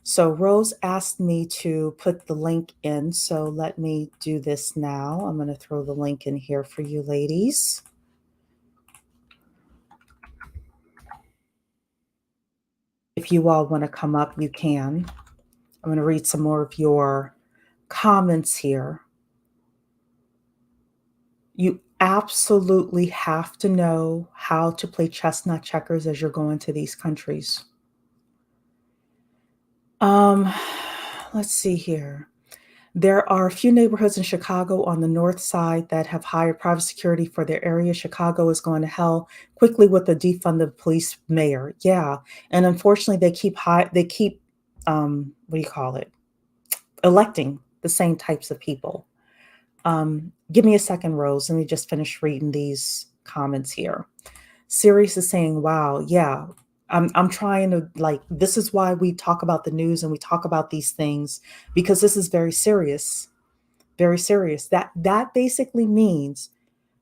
So Rose asked me to put the link in. So let me do this now. I'm going to throw the link in here for you ladies. If you all want to come up, you can. I'm going to read some more of your comments here. You absolutely have to know how to play chestnut checkers as you're going to these countries. Let's see here. There are a few neighborhoods in Chicago on the north side that have hired private security for their area. Chicago is going to hell quickly with the defunded police mayor. Yeah, and unfortunately, they keep electing the same types of people. Give me a second, Rose. Let me just finish reading these comments here. Sirius is saying, "Wow, yeah." I'm trying to this is why we talk about the news and we talk about these things, because this is very serious, very serious. That basically means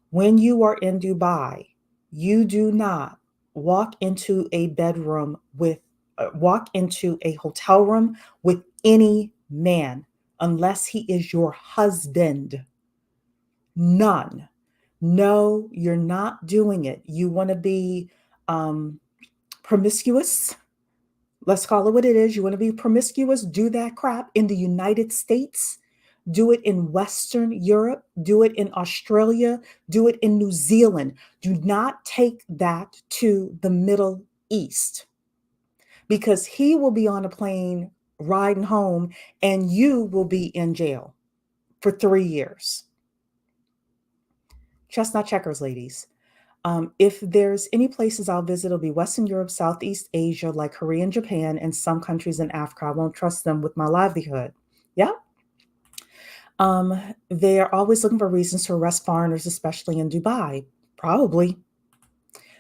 when you are in Dubai, you do not walk into a hotel room with any man unless he is your husband. None. No, you're not doing it. You want to be promiscuous. Let's call it what it is. You want to be promiscuous, do that crap in the United States, do it in Western Europe, do it in Australia, do it in New Zealand. Do not take that to the Middle East, because he will be on a plane riding home and you will be in jail for 3 years. Chestnut checkers, ladies. If there's any places I'll visit, it'll be Western Europe, Southeast Asia, like Korea and Japan, and some countries in Africa. I won't trust them with my livelihood. Yeah. They are always looking for reasons to arrest foreigners, especially in Dubai. Probably.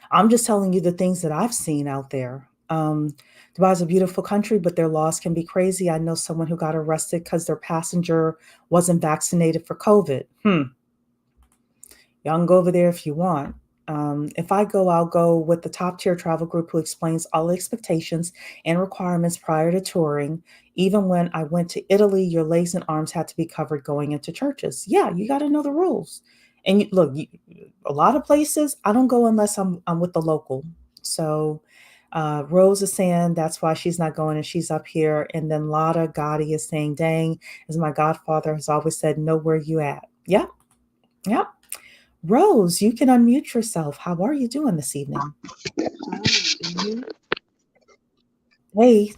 I'm just telling you the things that I've seen out there. Dubai is a beautiful country, but their laws can be crazy. I know someone who got arrested because their passenger wasn't vaccinated for COVID. Y'all can go over there if you want. If I go, I'll go with the top tier travel group who explains all the expectations and requirements prior to touring. Even when I went to Italy, your legs and arms had to be covered going into churches. Yeah, you got to know the rules. And look, a lot of places I don't go unless I'm with the local. So Rose is saying that's why she's not going and she's up here. And then Lotta Gotti is saying, dang, as my godfather has always said, know where you at. Yep, yep. Rose, you can unmute yourself. How are you doing this evening? Mhm. Hey,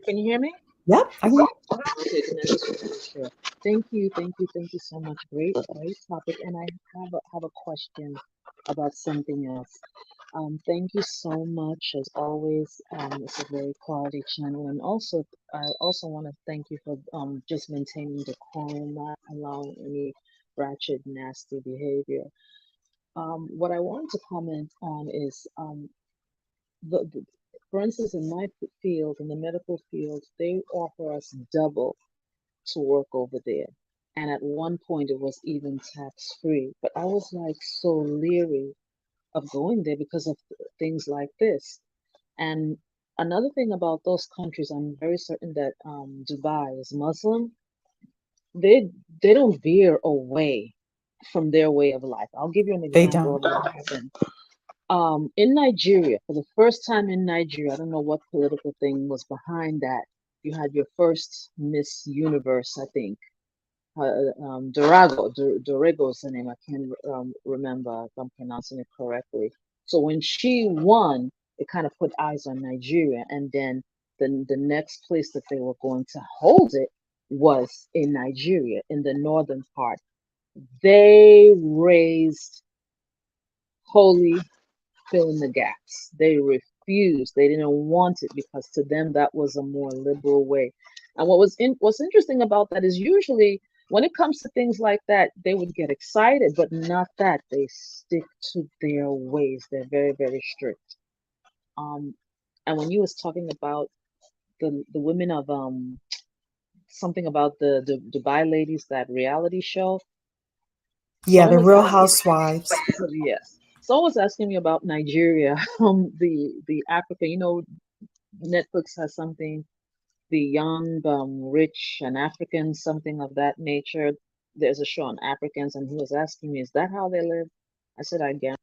Can you hear me? yep, I can. Okay, then I just want to make sure. Thank you so much. Great topic. And I have a question about something else. Thank you so much as always. It's a very quality channel, and also I also want to thank you for just maintaining decorum, not allowing any ratchet, nasty behavior. What I wanted to comment on is the for instance, in my field, in the medical field, they offer us double to work over there. And at one point, it was even tax free. But I was like so leery of going there because of things like this. And another thing about those countries, I'm very certain that Dubai is Muslim. They don't veer away from their way of life. I'll give you an They example don't. of what happened. In Nigeria, for the first time in Nigeria, I don't know what political thing was behind that. You had your first Miss Universe, I think. Dorego is the name. I can't remember if I'm pronouncing it correctly. So when she won, it kind of put eyes on Nigeria, and then the next place that they were going to hold it was in Nigeria, in the northern part. They raised holy fill in the gaps. They refused. They didn't want it because to them that was a more liberal way. And what's interesting about that is usually when it comes to things like that, they would get excited, but not that. They stick to their ways. They're very, very strict. Um, and when you was talking about the women of something about the Dubai ladies, that reality show, Yeah, someone the was Real asking. Housewives. Yes. Someone was asking me about Nigeria, the Africa. Netflix has something, the young, rich and African, something of that nature. There's a show on Africans, and he was asking me, "Is that how they live?" I said, "I guess."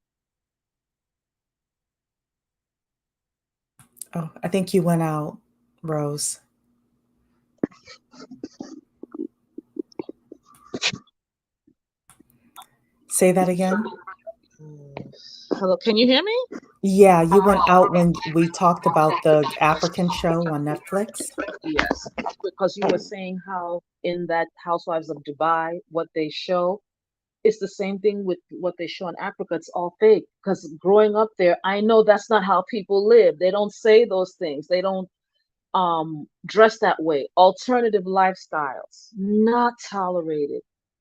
Oh, I think you went out, Rose. Say that again. Hello, can you hear me? Yeah, you went out when we talked about the African show on Netflix. Yes, because you were saying how in that Housewives of Dubai, what they show, it's the same thing with what they show in Africa. It's all fake. Because growing up there, I know that's not how people live. They don't say those things. They don't dress that way. Alternative lifestyles not tolerated.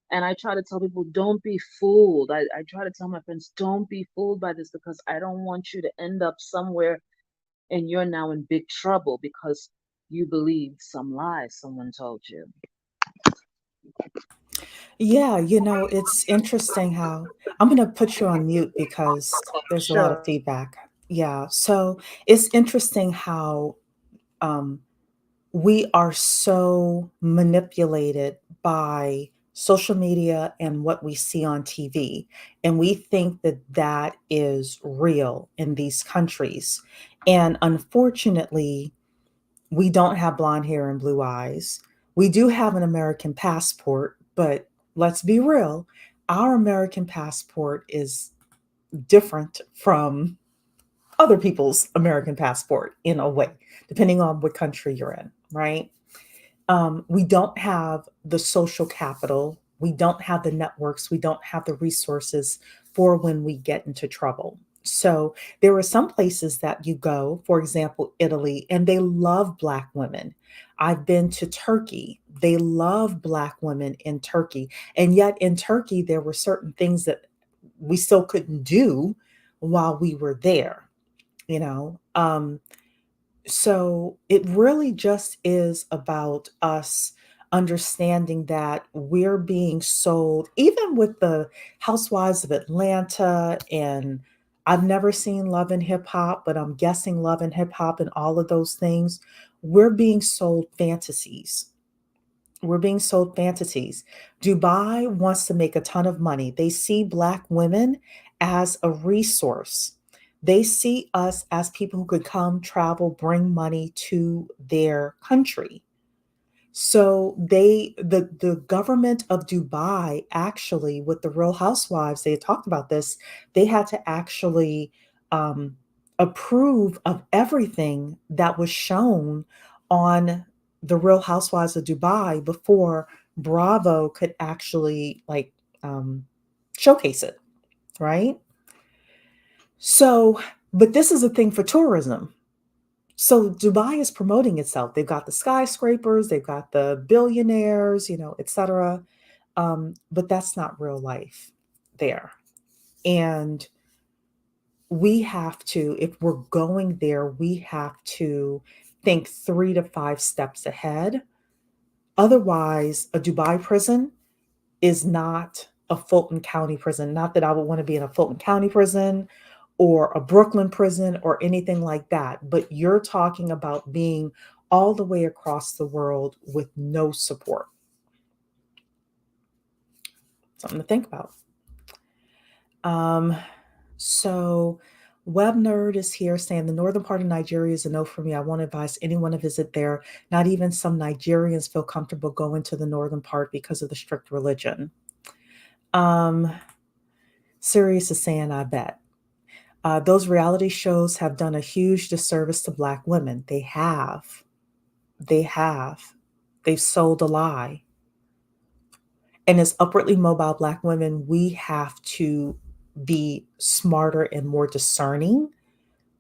And I try to tell people, don't be fooled. I try to tell my friends, don't be fooled by this because I don't want you to end up somewhere and you're now in big trouble because you believed some lies someone told you. Yeah, it's interesting how I'm going to put you on mute because there's a lot of Sure. feedback. Yeah, so it's interesting how um, we are so manipulated by social media and what we see on TV. And we think that that is real in these countries. And unfortunately, we don't have blonde hair and blue eyes. We do have an American passport, but let's be real, our American passport is different from other people's American passport in a way, depending on what country you're in, right? We don't have the social capital. We don't have the networks. We don't have the resources for when we get into trouble. So there are some places that you go, for example, Italy, and they love Black women. I've been to Turkey. They love Black women in Turkey. And yet in Turkey, there were certain things that we still couldn't do while we were there, you know? So it really just is about us understanding that we're being sold, even with the Housewives of Atlanta, and I've never seen Love and Hip Hop, but I'm guessing Love and Hip Hop and all of those things, we're being sold fantasies. We're being sold fantasies. Dubai wants to make a ton of money. They see Black women as a resource. They see us as people who could come, travel, bring money to their country. So the government of Dubai actually, with the Real Housewives, they had talked about this. They had to actually um, approve of everything that was shown on the Real Housewives of Dubai before Bravo could actually um, showcase it, right? So, but this is a thing for tourism. So Dubai is promoting itself. They've got the skyscrapers, they've got the billionaires, et cetera. But that's not real life there. And we have to, if we're going there, we have to think 3 to 5 steps ahead. Otherwise, a Dubai prison is not a Fulton County prison. Not that I would want to be in a Fulton County prison or a Brooklyn prison or anything like that, but you're talking about being all the way across the world with no support. Something to think about. So Web Nerd is here saying the northern part of Nigeria is a no for me. I won't advise anyone to visit there. Not even some Nigerians feel comfortable going to the northern part because of the strict religion. Sirius is saying, I bet. Those reality shows have done a huge disservice to Black women. They have. They have. They've sold a lie. And as upwardly mobile Black women, we have to be smarter and more discerning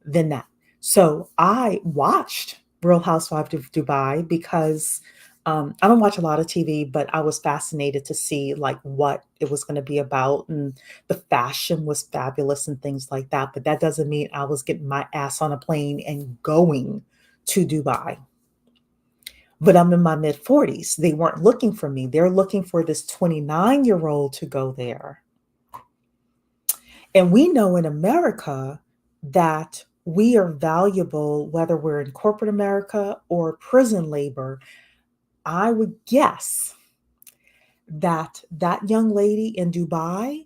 than that. So I watched Real Housewives of Dubai because I don't watch a lot of TV, but I was fascinated to see like what it was going to be about, and the fashion was fabulous and things like that. But that doesn't mean I was getting my ass on a plane and going to Dubai. But I'm in my mid 40s. They weren't looking for me. They're looking for this 29-year-old to go there. And we know in America that we are valuable, whether we're in corporate America or prison labor. I would guess that that young lady in Dubai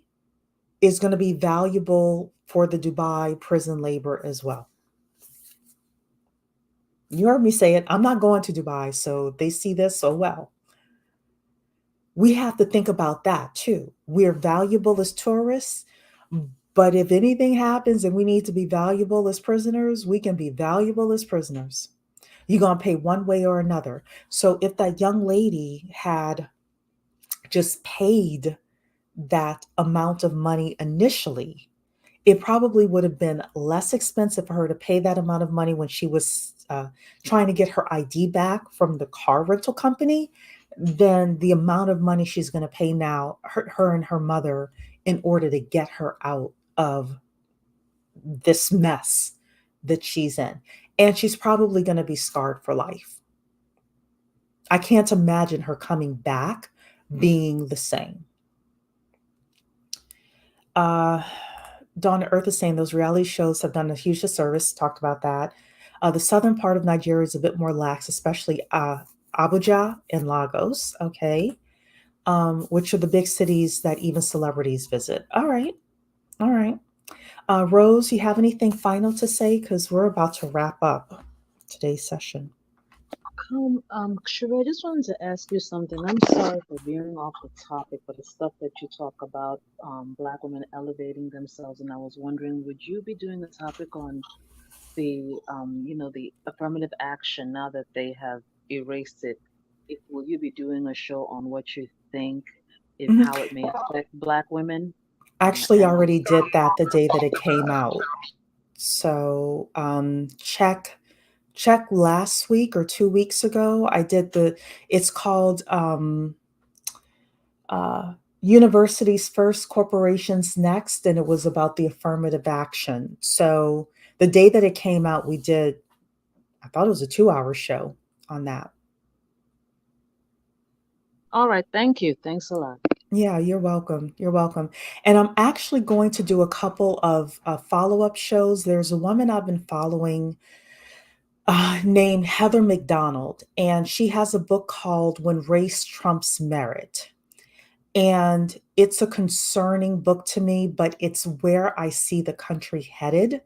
is going to be valuable for the Dubai prison labor as well. You heard me say it. I'm not going to Dubai, so they see this so well. We have to think about that too. We're valuable as tourists, but if anything happens and we need to be valuable as prisoners, we can be valuable as prisoners. You're going to pay one way or another. So if that young lady had just paid that amount of money initially, it probably would have been less expensive for her to pay that amount of money when she was trying to get her ID back from the car rental company than the amount of money she's going to pay now, her and her mother, in order to get her out of this mess that she's in. And she's probably going to be scarred for life. I can't imagine her coming back being the same. Dawn Earth is saying those reality shows have done a huge disservice. Talked about that. The southern part of Nigeria is a bit more lax, especially Abuja and Lagos. Okay. Which are the big cities that even celebrities visit. All right. All right. Rose, you have anything final to say? Because we're about to wrap up today's session. Sheree, I just wanted to ask you something. I'm sorry for veering off the topic, but the stuff that you talk about, Black women elevating themselves, and I was wondering, would you be doing a topic on the affirmative action now that they have erased it? Will you be doing a show on what you think, how it may affect Black women? Actually, I already did that the day that it came out. So check last week or 2 weeks ago. I did it's called Universities First, Corporations Next, and it was about the affirmative action. So the day that it came out, I thought it was a 2-hour show on that. All right. Thank you. Thanks a lot. Yeah, you're welcome. You're welcome. And I'm actually going to do a couple of follow-up shows. There's a woman I've been following named Heather McDonald, and she has a book called When Race Trumps Merit. And it's a concerning book to me, but it's where I see the country headed.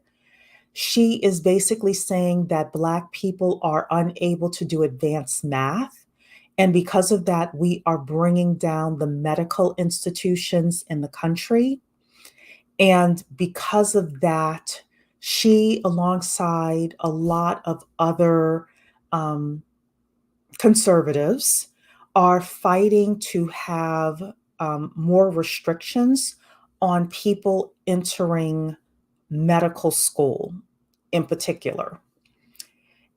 She is basically saying that Black people are unable to do advanced math. And because of that, we are bringing down the medical institutions in the country. And because of that, she, alongside a lot of other um, conservatives, are fighting to have more restrictions on people entering medical school in particular.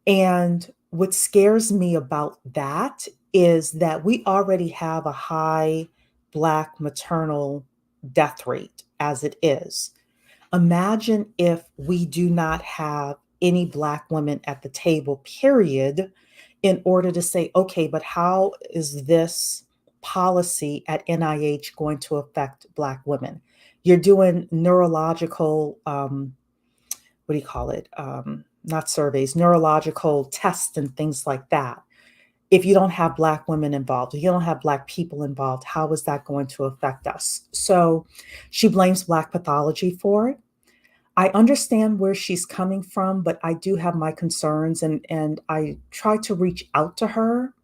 And what scares me about that is that we already have a high Black maternal death rate as it is. Imagine if we do not have any Black women at the table, period, in order to say, okay, but how is this policy at NIH going to affect Black women? You're doing neurological, what do you call it? Not surveys, neurological tests and things like that. If you don't have Black women involved, if you don't have Black people involved, how is that going to affect us? So she blames Black pathology for it. I understand where she's coming from, but I do have my concerns, and I try to reach out to her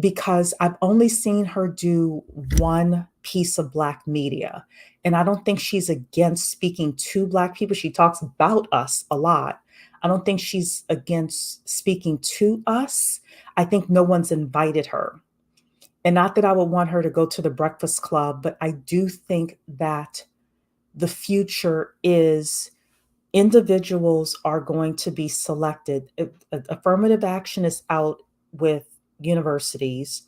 because I've only seen her do one piece of Black media. And I don't think she's against speaking to Black people. She talks about us a lot. I don't think she's against speaking to us. I think no one's invited her. And not that I would want her to go to the Breakfast Club, but I do think that the future is individuals are going to be selected. Affirmative action is out with universities.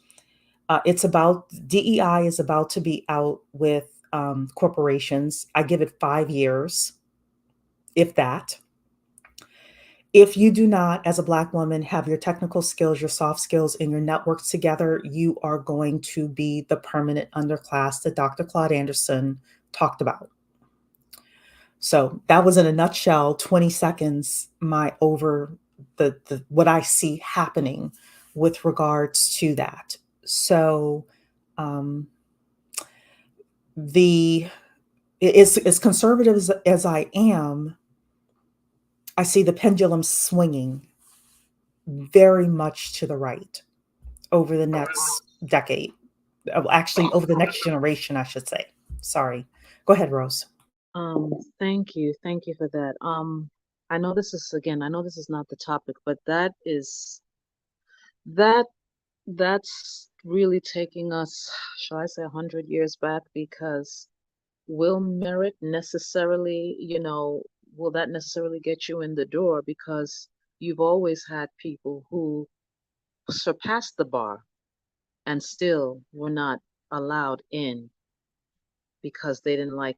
It's about DEI is about to be out with corporations. I give it 5 years, if that. If you do not, as a Black woman, have your technical skills, your soft skills, and your networks together, you are going to be the permanent underclass that Dr. Claude Anderson talked about. So that was in a nutshell, 20 seconds, my over the what I see happening with regards to that. So um, the as conservative as I am, I see the pendulum swinging very much to the right over the next decade. Actually, over the next generation, I should say. Sorry. Go ahead, Rose. Thank you for that. I know this is again, I know this is not the topic, but that that's really taking us, shall I say, 100 years back, because will merit necessarily, will that necessarily get you in the door? Because you've always had people who surpassed the bar and still were not allowed in because they didn't like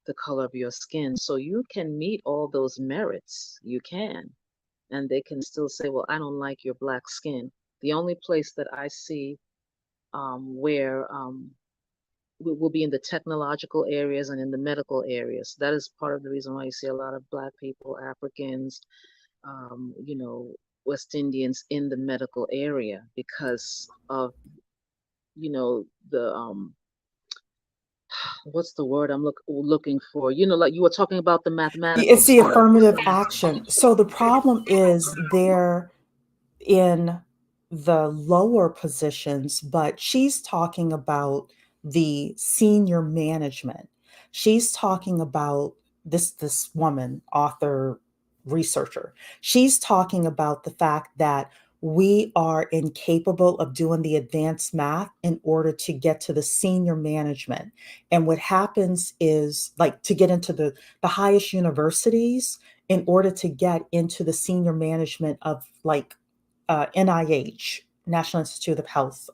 the color of your skin. So you can meet all those merits. You can. And they can still say, well, I don't like your black skin. The only place that I see where will be in the technological areas and in the medical areas. That is part of the reason why you see a lot of black people, Africans, um, you know, West Indians in the medical area because of, the what's the word I'm looking for? Like you were talking about the mathematical It's the stuff. affirmative action. So the problem is they're in the lower positions, but she's talking about the senior management. She's talking about this woman, author, researcher. She's talking about the fact that we are incapable of doing the advanced math in order to get to the senior management. And what happens is, like, to get into the highest universities, in order to get into the senior management of, like, NIH, National Institute of Health,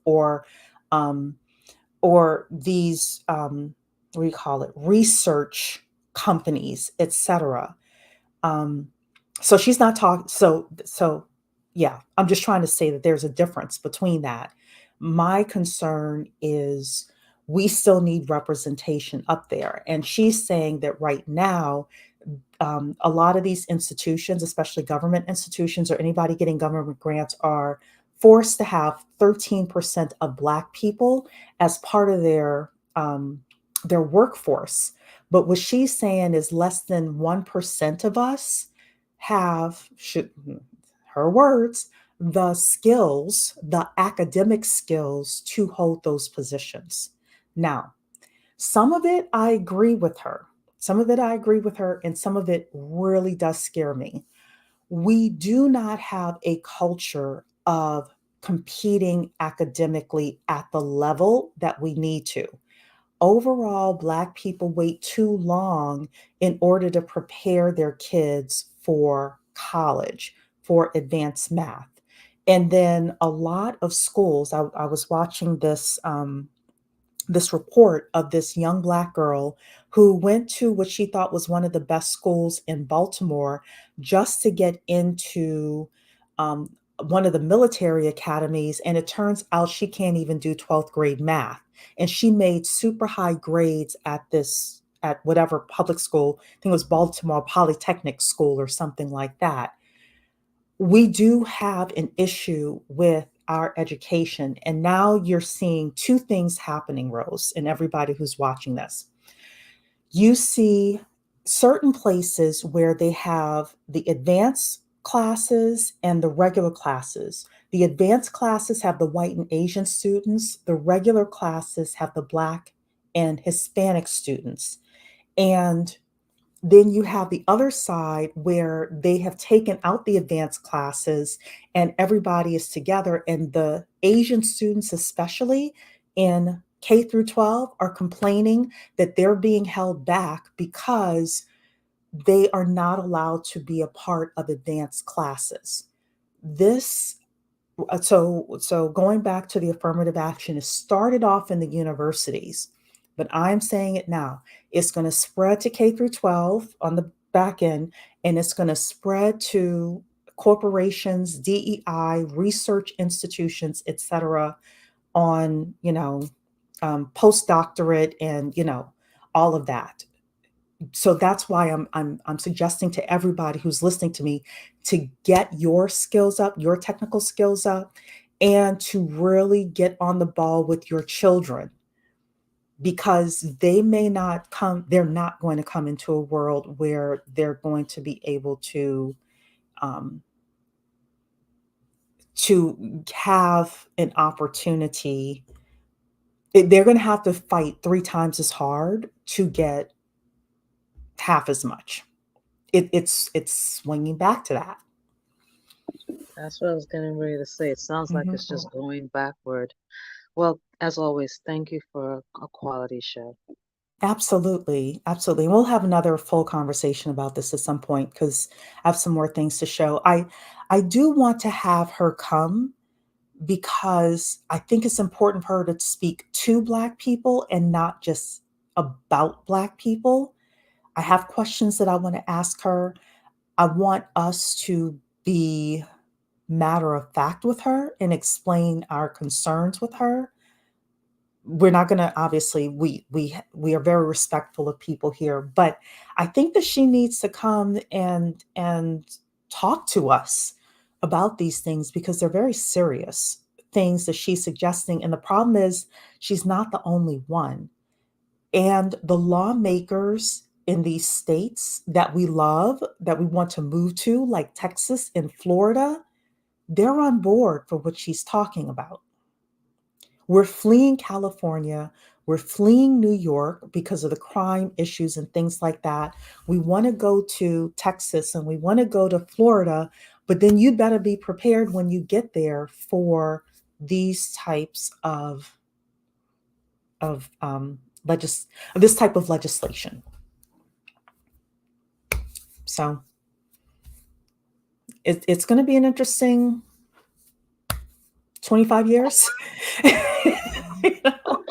um, or these what do you call it, research companies, etc. Um, so she's not talking. So yeah, I'm just trying to say that there's a difference between that. My concern is we still need representation up there. And she's saying that right now, a lot of these institutions, especially government institutions or anybody getting government grants, are forced to have 13% of Black people as part of their workforce. But what she's saying is less than 1% of us have, should, her words, the skills, the academic skills to hold those positions. Now, some of it I agree with her. Some of it I agree with her, and some of it really does scare me. We do not have a culture of competing academically at the level that we need to. Overall, Black people wait too long in order to prepare their kids for college, for advanced math. And then a lot of schools, I was watching this report of this young Black girl who went to what she thought was one of the best schools in Baltimore just to get into um, one of the military academies. And it turns out she can't even do 12th grade math. And she made super high grades at whatever public school, I think it was Baltimore Polytechnic School or something like that. We do have an issue with our education. And now you're seeing two things happening, Rose, and everybody who's watching this. You see certain places where they have the advanced classes and the regular classes. The advanced classes have the white and Asian students, the regular classes have the Black and Hispanic students. And then you have the other side where they have taken out the advanced classes and everybody is together. And the Asian students, especially in K through 12, are complaining that they're being held back because they are not allowed to be a part of advanced classes. This so going back to the affirmative action, it started off in the universities, but I'm saying it now. It's going to spread to K through 12 on the back end, and it's going to spread to corporations, DEI, research institutions, etc. on postdoctorate and all of that. So that's why I'm suggesting to everybody who's listening to me to get your skills up, your technical skills up, and to really get on the ball with your children because they're not going to come into a world where they're going to be able um, to have an opportunity. They're going to have to fight 3 times as hard to get half as much. It's swinging back to that. That's what I was getting ready to say. It sounds like Mhm. it's just going backward. Well, as always, thank you for a quality show. Absolutely, absolutely. And we'll have another full conversation about this at some point because I have some more things to show. I do want to have her come because I think it's important for her to speak to Black people and not just about Black people. I have questions that I want to ask her. I want us to be matter of fact with her and explain our concerns with her. We're not going to obviously we are very respectful of people here, but I think that she needs to come and talk to us about these things because they're very serious things that she's suggesting, and the problem is she's not the only one. And the lawmakers in these states that we love, that we want to move to, like Texas and Florida, they're on board for what she's talking about. We're fleeing California. We're fleeing New York because of the crime issues and things like that. We want to go to Texas and we want to go to Florida, but then you better be prepared when you get there for these types of legis this type of legislation. So it's going to be an interesting 25 years. You know?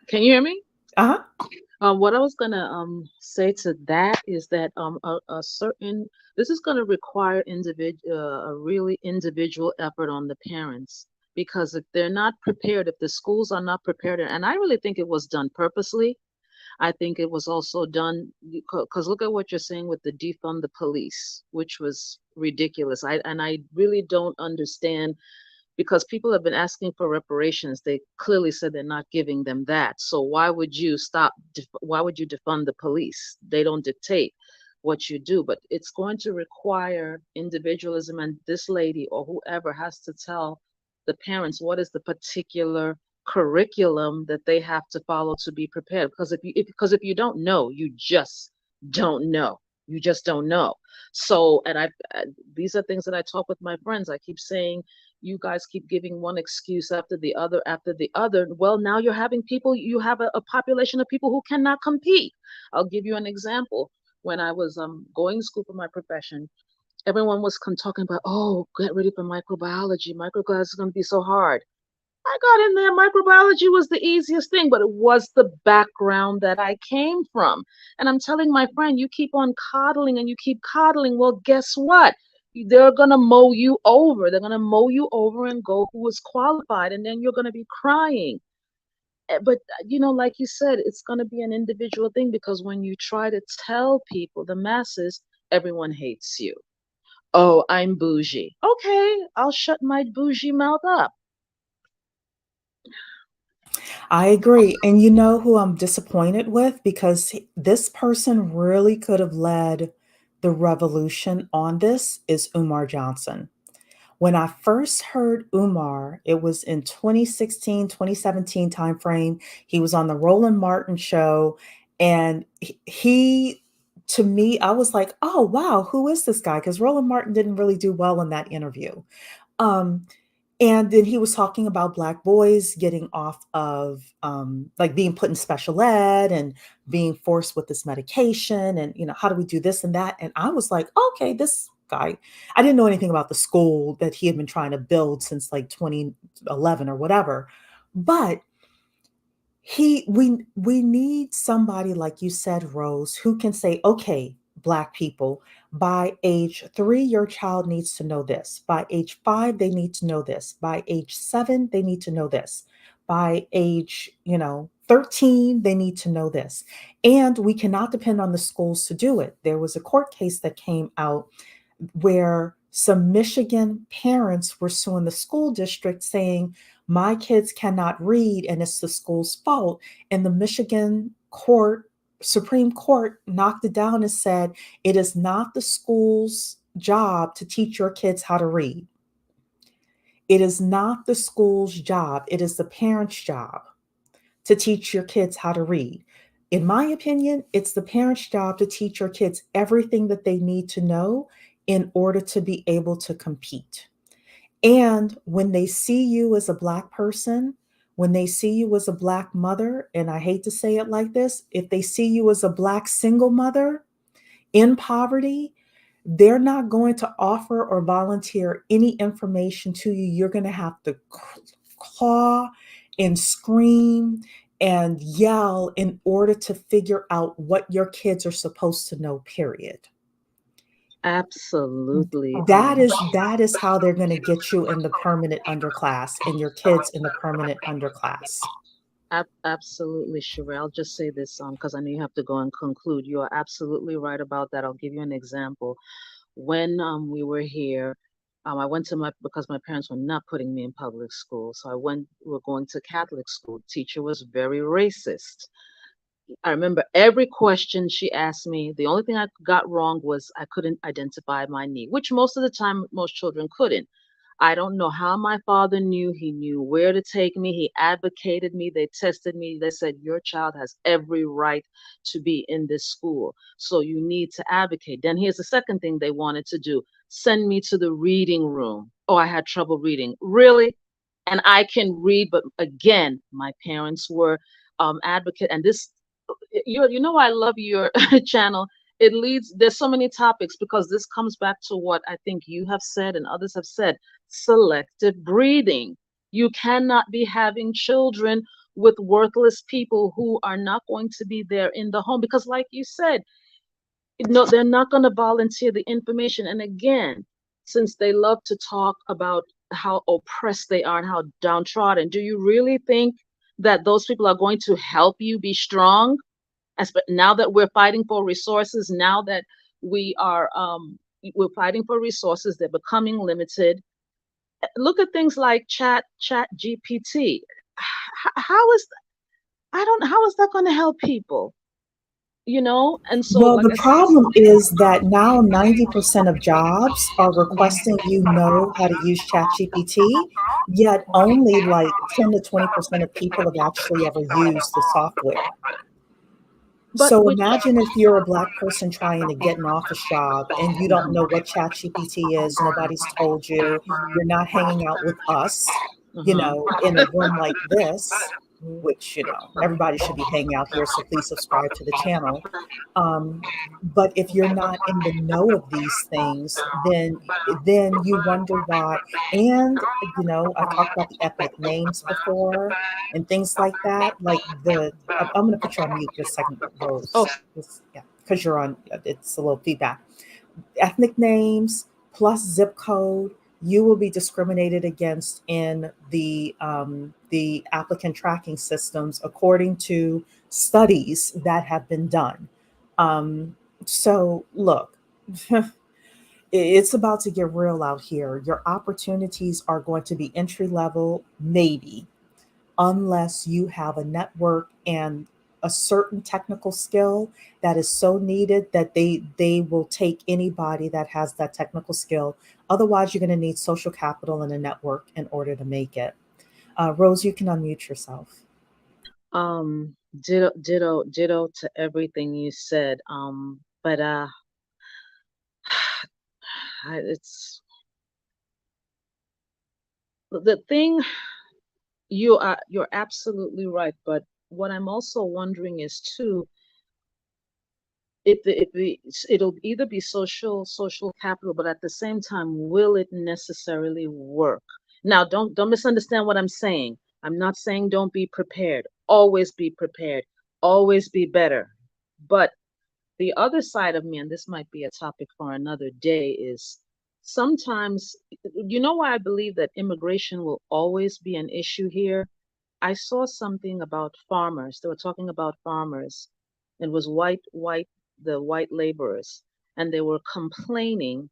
Can you hear me? Uh-huh. What I was gonna say to that is that a certain this is gonna require a really individual effort on the parents because if they're not prepared, if the schools are not prepared, and I really think it was done purposely. I think it was also done because look at what you're saying with the defund the police, which was ridiculous. I really don't understand, because people have been asking for reparations. They clearly said they're not giving them that. So why would you why would you defund the police? They don't dictate what you do, but it's going to require individualism, and this lady or whoever has to tell the parents what is the particular curriculum that they have to follow to be prepared. Because if you don't know, you just don't know. You just don't know. So, and these are things that I talk with my friends. I keep saying, you guys keep giving one excuse after the other after the other. Well, now you have a population of people who cannot compete. I'll give you an example. When I was going to school for my profession, everyone was talking about, oh, get ready for microbiology. Microbiology is going to be so hard. I got in there. Microbiology was the easiest thing, but it was the background that I came from. And I'm telling my friend, you keep on coddling and you keep coddling. Well, guess what? They're going to mow you over. They're going to mow you over and go who is qualified. And then you're going to be crying. But, like you said, it's going to be an individual thing, because when you try to tell people, the masses, everyone hates you. Oh, I'm bougie. Okay, I'll shut my bougie mouth up. I agree. And you know who I'm disappointed with? Because this person really could have led the revolution on this is Umar Johnson. When I first heard Umar, it was in 2016, 2017 timeframe. He was on the Roland Martin show. And to me, I was like, oh, wow, who is this guy? Because Roland Martin didn't really do well in that interview. Um, and then he was talking about Black boys getting off of like being put in special ed and being forced with this medication. And, how do we do this and that? And I was like, okay, this guy, I didn't know anything about the school that he had been trying to build since like 2011 or whatever. But we need somebody, like you said, Rose, who can say, okay, Black people, by age 3 your child needs to know this, by age 5 they need to know this, by age 7 they need to know this, by age 13 they need to know this. And we cannot depend on the schools to do it. There was a court case that came out where some Michigan parents were suing the school district saying, my kids cannot read and it's the school's fault. And the Michigan Supreme Court knocked it down and said, it is not the school's job to teach your kids how to read. It is not the school's job. It is the parent's job to teach your kids how to read. In my opinion, it's the parent's job to teach your kids everything that they need to know in order to be able to compete. And when they see you as a Black person, when they see you as a Black mother, and I hate to say it like this, if they see you as a Black single mother in poverty, they're not going to offer or volunteer any information to you. You're going to have to claw and scream and yell in order to figure out what your kids are supposed to know, period. Absolutely. That is how they're going to get you in the permanent underclass and your kids in the permanent underclass. Absolutely, Sheree. I'll just say this because I know you have to go and conclude. You are absolutely right about that. I'll give you an example. When we were here, I went to because my parents were not putting me in public school. So we were going to Catholic school. Teacher was very racist. I remember every question she asked me. The only thing I got wrong was I couldn't identify my knee, which most of the time most children couldn't. I don't know how my father knew. He knew where to take me. He advocated me. They tested me. They said, your child has every right to be in this school. So you need to advocate. Then here's the second thing they wanted to do. Send me to the reading room. Oh, I had trouble reading. Really? And I can read, but again, my parents were advocate. And this, I love your channel. There's so many topics, because this comes back to what I think you have said and others have said: selective breeding. You cannot be having children with worthless people who are not going to be there in the home, because like you said, they're not going to volunteer the information. And again, since they love to talk about how oppressed they are and how downtrodden, do you really think that those people are going to help you be strong? Now that we're fighting for resources, now that we are we're fighting for resources, they're becoming limited. Look at things like chat GPT. How is I don't how is that going to help people? And so Well, like the I said, problem is that now 90% of jobs are requesting you know how to use ChatGPT, yet only like 10 to 20% of people have actually ever used the software. but So with imagine if you're a Black person trying to get an office job and you don't know what ChatGPT is, nobody's told you, you're not hanging out with us, Mhm. in a room like this, which, everybody should be hanging out here. So please subscribe to the channel. Um, but if you're not in the know of these things, then you wonder why. And I've talked about the ethnic names before and things like that. Like I'm going to put you on mute just a second, Oh, Rose. Yeah, because you're on. It's a little feedback. Ethnic names plus zip code. You will be discriminated against in the applicant tracking systems according to studies that have been done. So look, it's about to get real out here. Your opportunities are going to be entry level, maybe, unless you have a network and a certain technical skill that is so needed that they will take anybody that has that technical skill. Otherwise, you're going to need social capital and a network in order to make it. Rose, you can unmute yourself. ditto to everything you said. But it's the thing. You're absolutely right. But what I'm also wondering is too, it'll either be social capital, but at the same time, will it necessarily work? Now, don't misunderstand what I'm saying. I'm not saying don't be prepared. Always be prepared. Always be better. But the other side of me, and this might be a topic for another day, is sometimes, why I believe that immigration will always be an issue here? I saw something about farmers. They were talking about farmers. It was the white laborers, and they were complaining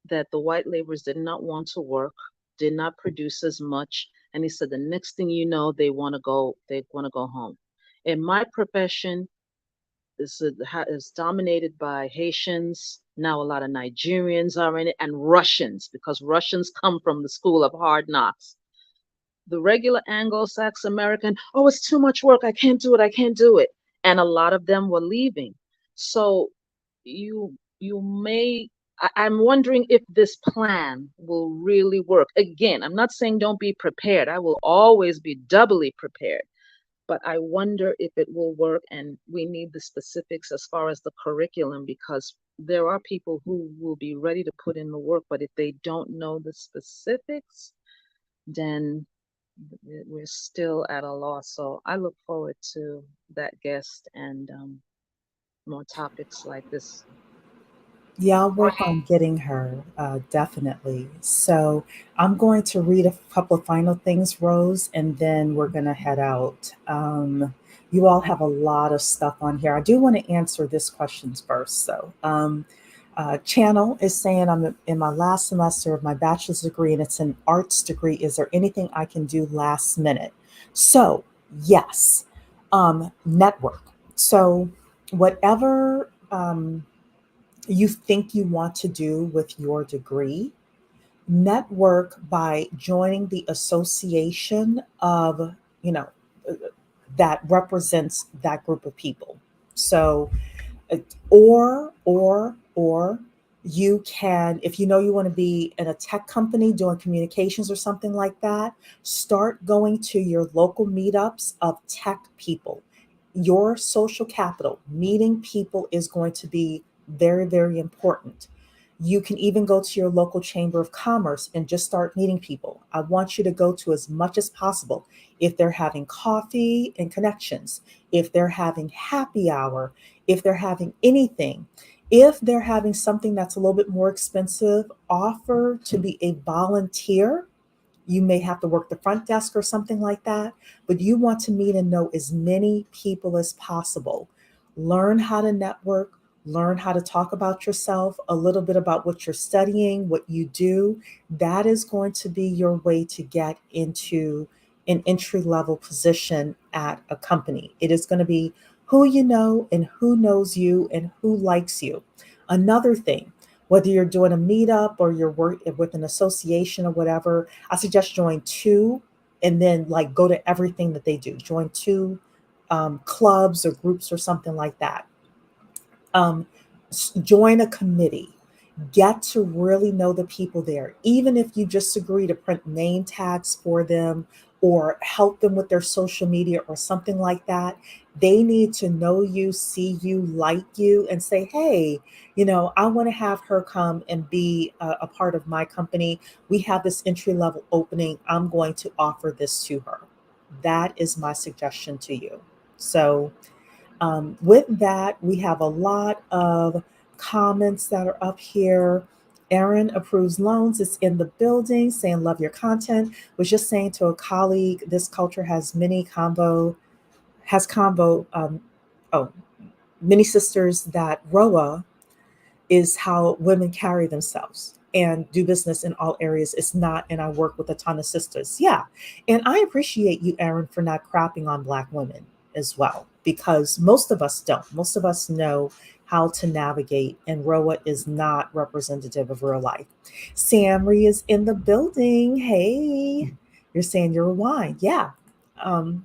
that the white laborers did not want to work, did not produce as much. And he said the next thing you know, they want to go home. In my profession, is dominated by Haitians. Now a lot of Nigerians are in it, and Russians, because Russians come from the school of hard knocks. The regular Anglo-Saxon American, oh, it's too much work. I can't do it. And a lot of them were leaving. So you may I'm wondering if this plan will really work. Again, I'm not saying don't be prepared. I will always be doubly prepared, but I wonder if it will work, and we need the specifics as far as the curriculum, because there are people who will be ready to put in the work, but if they don't know the specifics, then we're still at a loss. So I look forward to that guest and more topics like this. Yeah, I'll work on getting her, definitely. So I'm going to read a couple of final things, Rose, and then we're going to head out. You all have a lot of stuff on here. I do want to answer this questions first. So, Channel is saying I'm in my last semester of my bachelor's degree and it's an arts degree. Is there anything I can do last minute? So, yes, network. So, whatever. You think you want to do with your degree, network by joining the association of, you know, uh, that represents that group of people. So, or you can, if you know you want to be in a tech company doing communications or something like that, start going to your local meetups of tech people. Your social capital, meeting people, is going to be very, very important. You can even go to your local chamber of commerce and just start meeting people. I want you to go to as much as possible. If they're having coffee and connections, if they're having happy hour, if they're having anything, if they're having something that's a little bit more expensive, offer to be a volunteer You may have to work the front desk or something like that, but you want to meet and know as many people as possible. Learn how to network, learn how to talk about yourself, a little bit about what you're studying, what you do. That is going to be your way to get into an entry level position at a company. It is going to be who you know and who knows you and who likes you. Another thing, whether you're doing a meetup or you're working with an association or whatever, I suggest join two and then like go to everything that they do. Join two clubs or groups or something like that. Um, Join a committee. Get to really know the people there, even if you just agree to print name tags for them or help them with their social media or something like that. They need to know you, see you, like you, and say, hey, I want to have her come and be a part of my company. We have this entry level opening. I'm going to offer this to her. That is my suggestion to you. So, with that, we have a lot of comments that are up here. Erin approves loans. It's in the building saying, love your content. Was just saying to a colleague, this culture has oh, many sisters that ROA is how women carry themselves and do business in all areas. It's not, and I work with a ton of sisters. Yeah. And I appreciate you, Erin, for not crapping on Black women as well, because most of us don't. Most of us know how to navigate, and ROA is not representative of real life. Samri is in the building. Hey, you're saying you're a wine. Yeah. Um,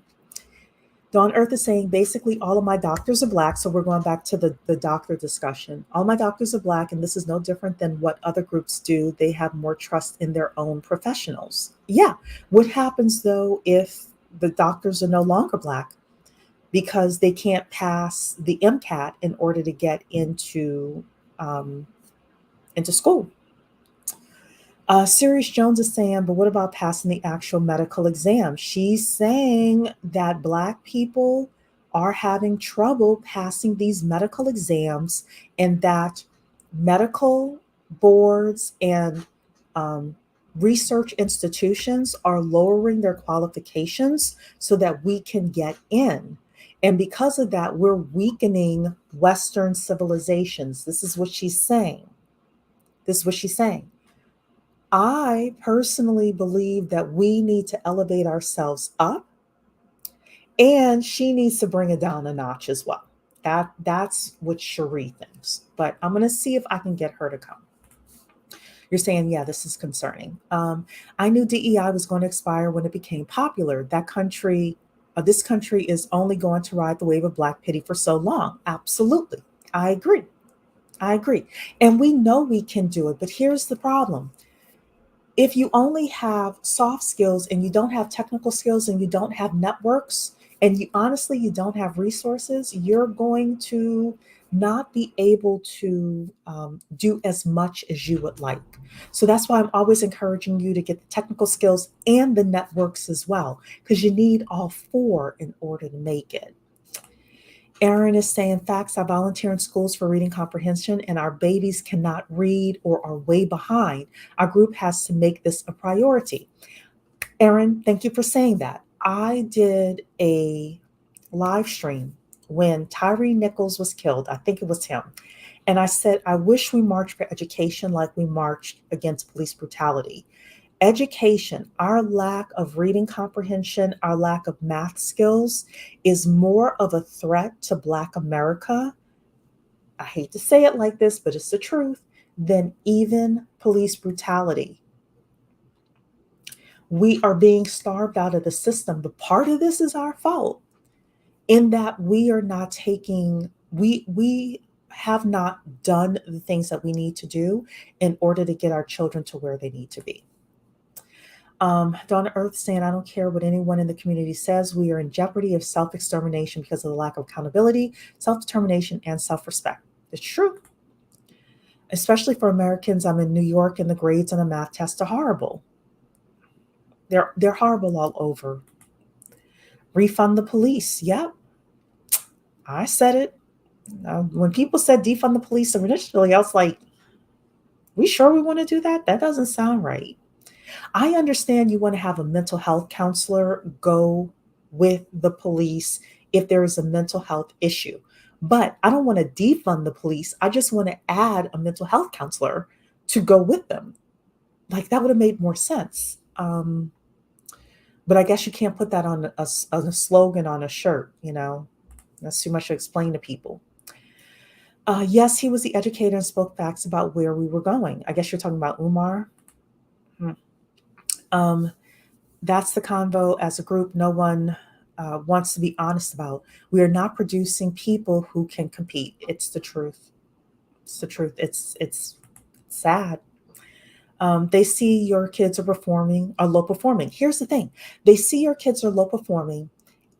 Dawn Earth is saying basically all of my doctors are Black. So we're going back to the doctor discussion. All my doctors are Black, and this is no different than what other groups do. They have more trust in their own professionals. Yeah. What happens though if the doctors are no longer Black because they can't pass the MCAT in order to get um, into school? Sirius Jones is saying, but what about passing the actual medical exam? She's saying that Black people are having trouble passing these medical exams, and that medical boards and um, research institutions are lowering their qualifications so that we can get in. And because of that, we're weakening Western civilizations. This is what she's saying. This is what she's saying. I personally believe that we need to elevate ourselves up, and she needs to bring it down a notch as well. That's what Cherie thinks. But I'm going to see if I can get her to come. You're saying, yeah, this is concerning. I knew DEI was going to expire when it became popular. This country is only going to ride the wave of Black pity for so long. Absolutely. I agree. I agree. And we know we can do it. But here's the problem. If you only have soft skills and you don't have technical skills and you don't have networks and you don't have resources, you're going to not be able to do as much as you would like. So that's why I'm always encouraging you to get the technical skills and the networks as well, because you need all four in order to make it. Erin is saying, facts, I volunteer in schools for reading comprehension, and our babies cannot read or are way behind. Our group has to make this a priority. Erin, thank you for saying that. I did a live stream when Tyree Nichols was killed. I think it was him. And I said, I wish we marched for education like we marched against police brutality. Education, our lack of reading comprehension, our lack of math skills is more of a threat to Black America. I hate to say it like this, but it's the truth, than even police brutality. We are being starved out of the system, but part of this is our fault in that we have not done the things that we need to do in order to get our children to where they need to be. Donna Earth saying, I don't care what anyone in the community says. We are in jeopardy of self-extermination because of the lack of accountability, self-determination, and self-respect. It's true. Especially for Americans. I'm in New York and the grades on the math test are horrible. They're horrible all over. Refund the police. Yep. I said it. When people said defund the police initially, I was like, we sure we want to do that? That doesn't sound right. I understand you want to have a mental health counselor go with the police if there is a mental health issue. But I don't want to defund the police. I just want to add a mental health counselor to go with them. Like that would have made more sense. But I guess you can't put that on a slogan on a shirt, you know? That's too much to explain to people. Yes, he was the educator and spoke facts about where we were going. I guess you're talking about Umar. Hmm. Um, that's the convo as a group. No one wants to be honest about. We are not producing people who can compete. It's the truth. It's the truth. It's sad. They see your kids are low performing. Here's the thing: they see your kids are low performing,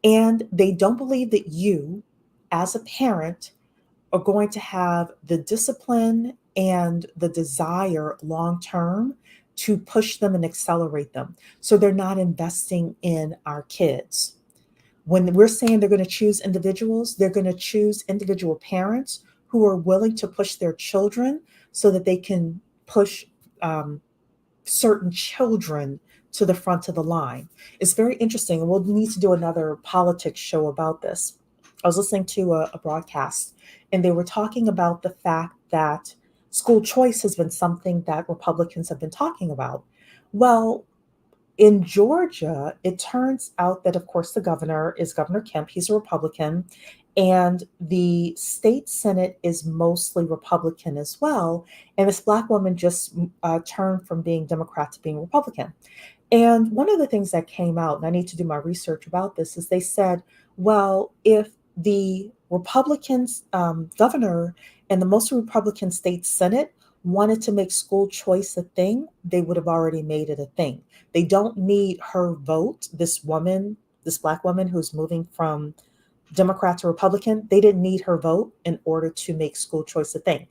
and they don't believe that you, as a parent, are going to have the discipline and the desire long term to push them and accelerate them. So they're not investing in our kids. When we're saying they're going to choose individuals, they're going to choose individual parents who are willing to push their children so that they can push um, certain children to the front of the line. It's very interesting, and we'll need to do another politics show about this. I was listening to a broadcast, and they were talking about the fact that school choice has been something that Republicans have been talking about. Well, in Georgia, it turns out that, of course, the governor is Governor Kemp. He's a Republican. And the state Senate is mostly Republican as well. And this Black woman just turned from being Democrat to being Republican. And one of the things that came out, and I need to do my research about this, is they said, well, if the Republicans governor and the most Republican state Senate wanted to make school choice a thing, they would have already made it a thing. They don't need her vote, this woman, this Black woman who's moving from Democrat to Republican, they didn't need her vote in order to make school choice a thing,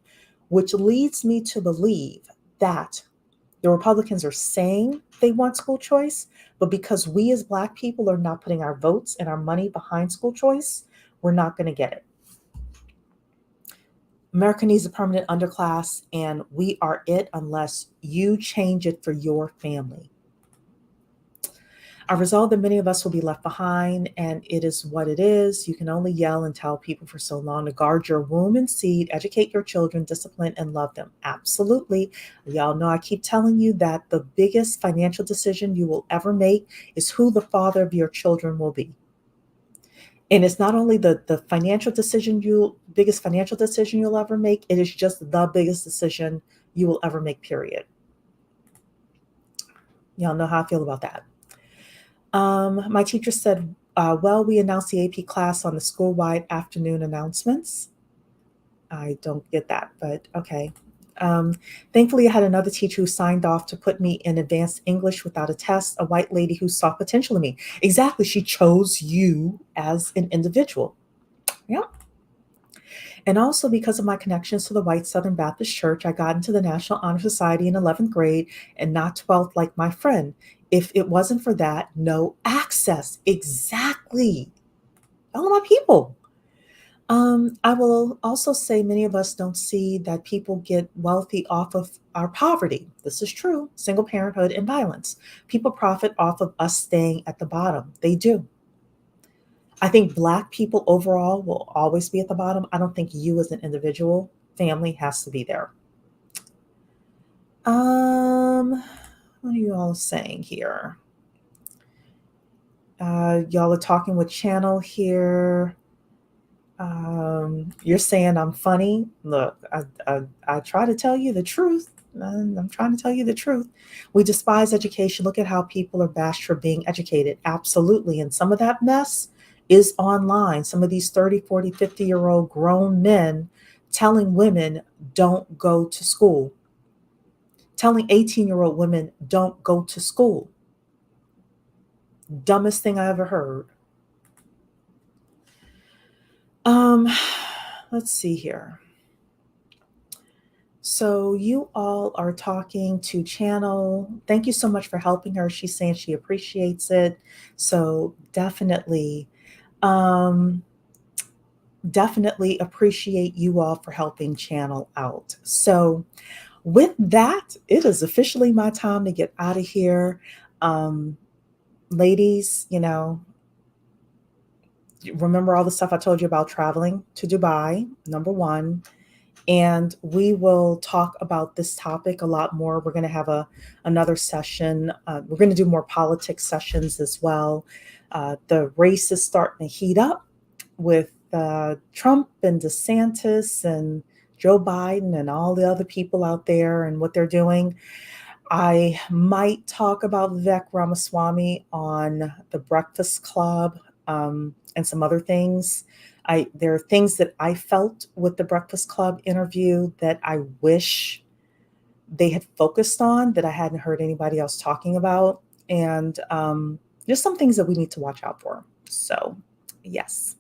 which leads me to believe that the Republicans are saying they want school choice, but because we as Black people are not putting our votes and our money behind school choice, we're not going to get it. America needs a permanent underclass, and we are it unless you change it for your family. I resolve that many of us will be left behind, and it is what it is. You can only yell and tell people for so long to guard your womb and seed, educate your children, discipline, and love them. Absolutely. Y'all know I keep telling you that the biggest financial decision you will ever make is who the father of your children will be. And it's not only the biggest financial decision you'll ever make, it is just the biggest decision you will ever make, period. Y'all know how I feel about that. My teacher said, well, we announced the AP class on the school-wide afternoon announcements. I don't get that, but okay. Thankfully, I had another teacher who signed off to put me in advanced English without a test, a white lady who saw potential in me. Exactly. She chose you as an individual. Yeah. And also because of my connections to the white Southern Baptist Church, I got into the National Honor Society in 11th grade and not 12th like my friend. If it wasn't for that, no access. Exactly. All of my people. I will also say many of us don't see that people get wealthy off of our poverty. This is true. Single parenthood and violence. People profit off of us staying at the bottom. They do. I think Black people overall will always be at the bottom. I don't think you as an individual, family has to be there. What are you all saying here? Y'all are talking with Channel here. You're saying I'm funny. Look, I try to tell you the truth. I'm trying to tell you the truth. We despise education. Look at how people are bashed for being educated. Absolutely. And some of that mess is online. Some of these 30, 40, 50-year-old grown men telling women don't go to school. Telling 18-year-old women don't go to school. Dumbest thing I ever heard. Let's see here. So you all are talking to Channel. Thank you so much for helping her. She's saying she appreciates it. So definitely appreciate you all for helping Channel out. So With that, it is officially my time to get out of here. Um, Ladies, remember all the stuff I told you about traveling to Dubai, number one. And we will talk about this topic a lot more. We're going to have another session. We're going to do more politics sessions as well. The race is starting to heat up with Trump and DeSantis and Joe Biden and all the other people out there and what they're doing. I might talk about Vivek Ramaswamy on the Breakfast Club, and some other things. There are things that I felt with the Breakfast Club interview that I wish they had focused on that I hadn't heard anybody else talking about. And there's some things that we need to watch out for. So, yes.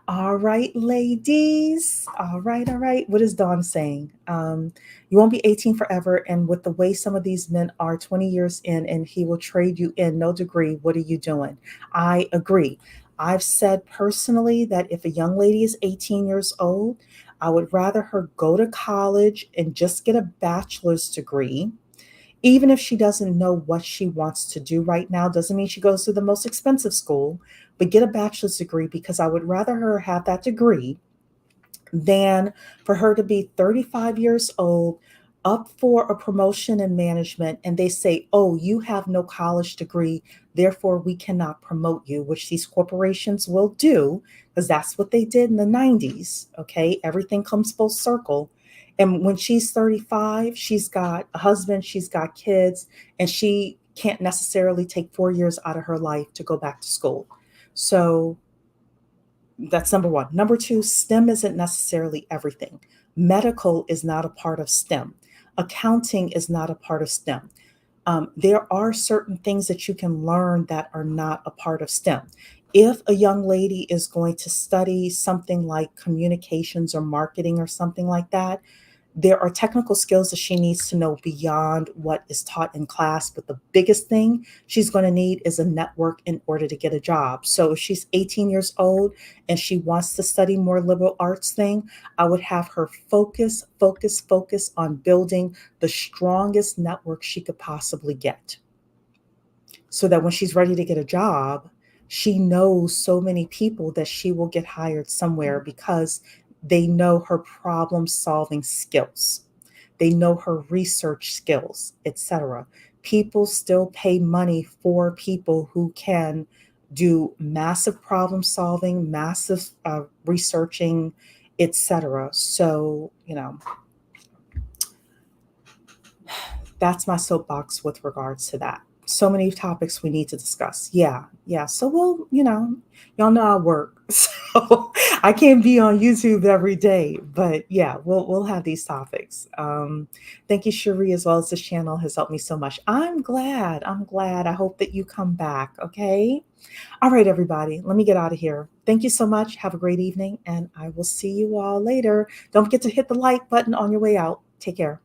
All right, ladies. All right, all right. What is Dawn saying? You won't be 18 forever. And with the way some of these men are 20 years in, and he will trade you in no degree. What are you doing? I agree. I've said personally that if a young lady is 18 years old, I would rather her go to college and just get a bachelor's degree. Even if she doesn't know what she wants to do right now, doesn't mean she goes to the most expensive school, but get a bachelor's degree, because I would rather her have that degree than for her to be 35 years old, up for a promotion in management, and they say, oh, you have no college degree, therefore we cannot promote you, which these corporations will do, because that's what they did in the 90s. Okay, everything comes full circle. And when she's 35, she's got a husband, she's got kids, and she can't necessarily take 4 years out of her life to go back to school. So that's number one. Number two, STEM isn't necessarily everything. Medical is not a part of STEM. Accounting is not a part of STEM. There are certain things that you can learn that are not a part of STEM. If a young lady is going to study something like communications or marketing or something like that, there are technical skills that she needs to know beyond what is taught in class. But the biggest thing she's going to need is a network in order to get a job. So if she's 18 years old and she wants to study more liberal arts thing, I would have her focus on building the strongest network she could possibly get, so that when she's ready to get a job, she knows so many people that she will get hired somewhere, because they know her problem solving skills. They know her research skills, etc. People still pay money for people who can do massive problem solving, massive researching, etc. So, that's my soapbox with regards to that. So many topics we need to discuss. Yeah, yeah. So we'll, y'all know I work, so I can't be on YouTube every day. But yeah, we'll have these topics. Thank you, Cherie, as well as this channel has helped me so much. I'm glad. I'm glad. I hope that you come back. Okay. All right, everybody. Let me get out of here. Thank you so much. Have a great evening, and I will see you all later. Don't forget to hit the like button on your way out. Take care.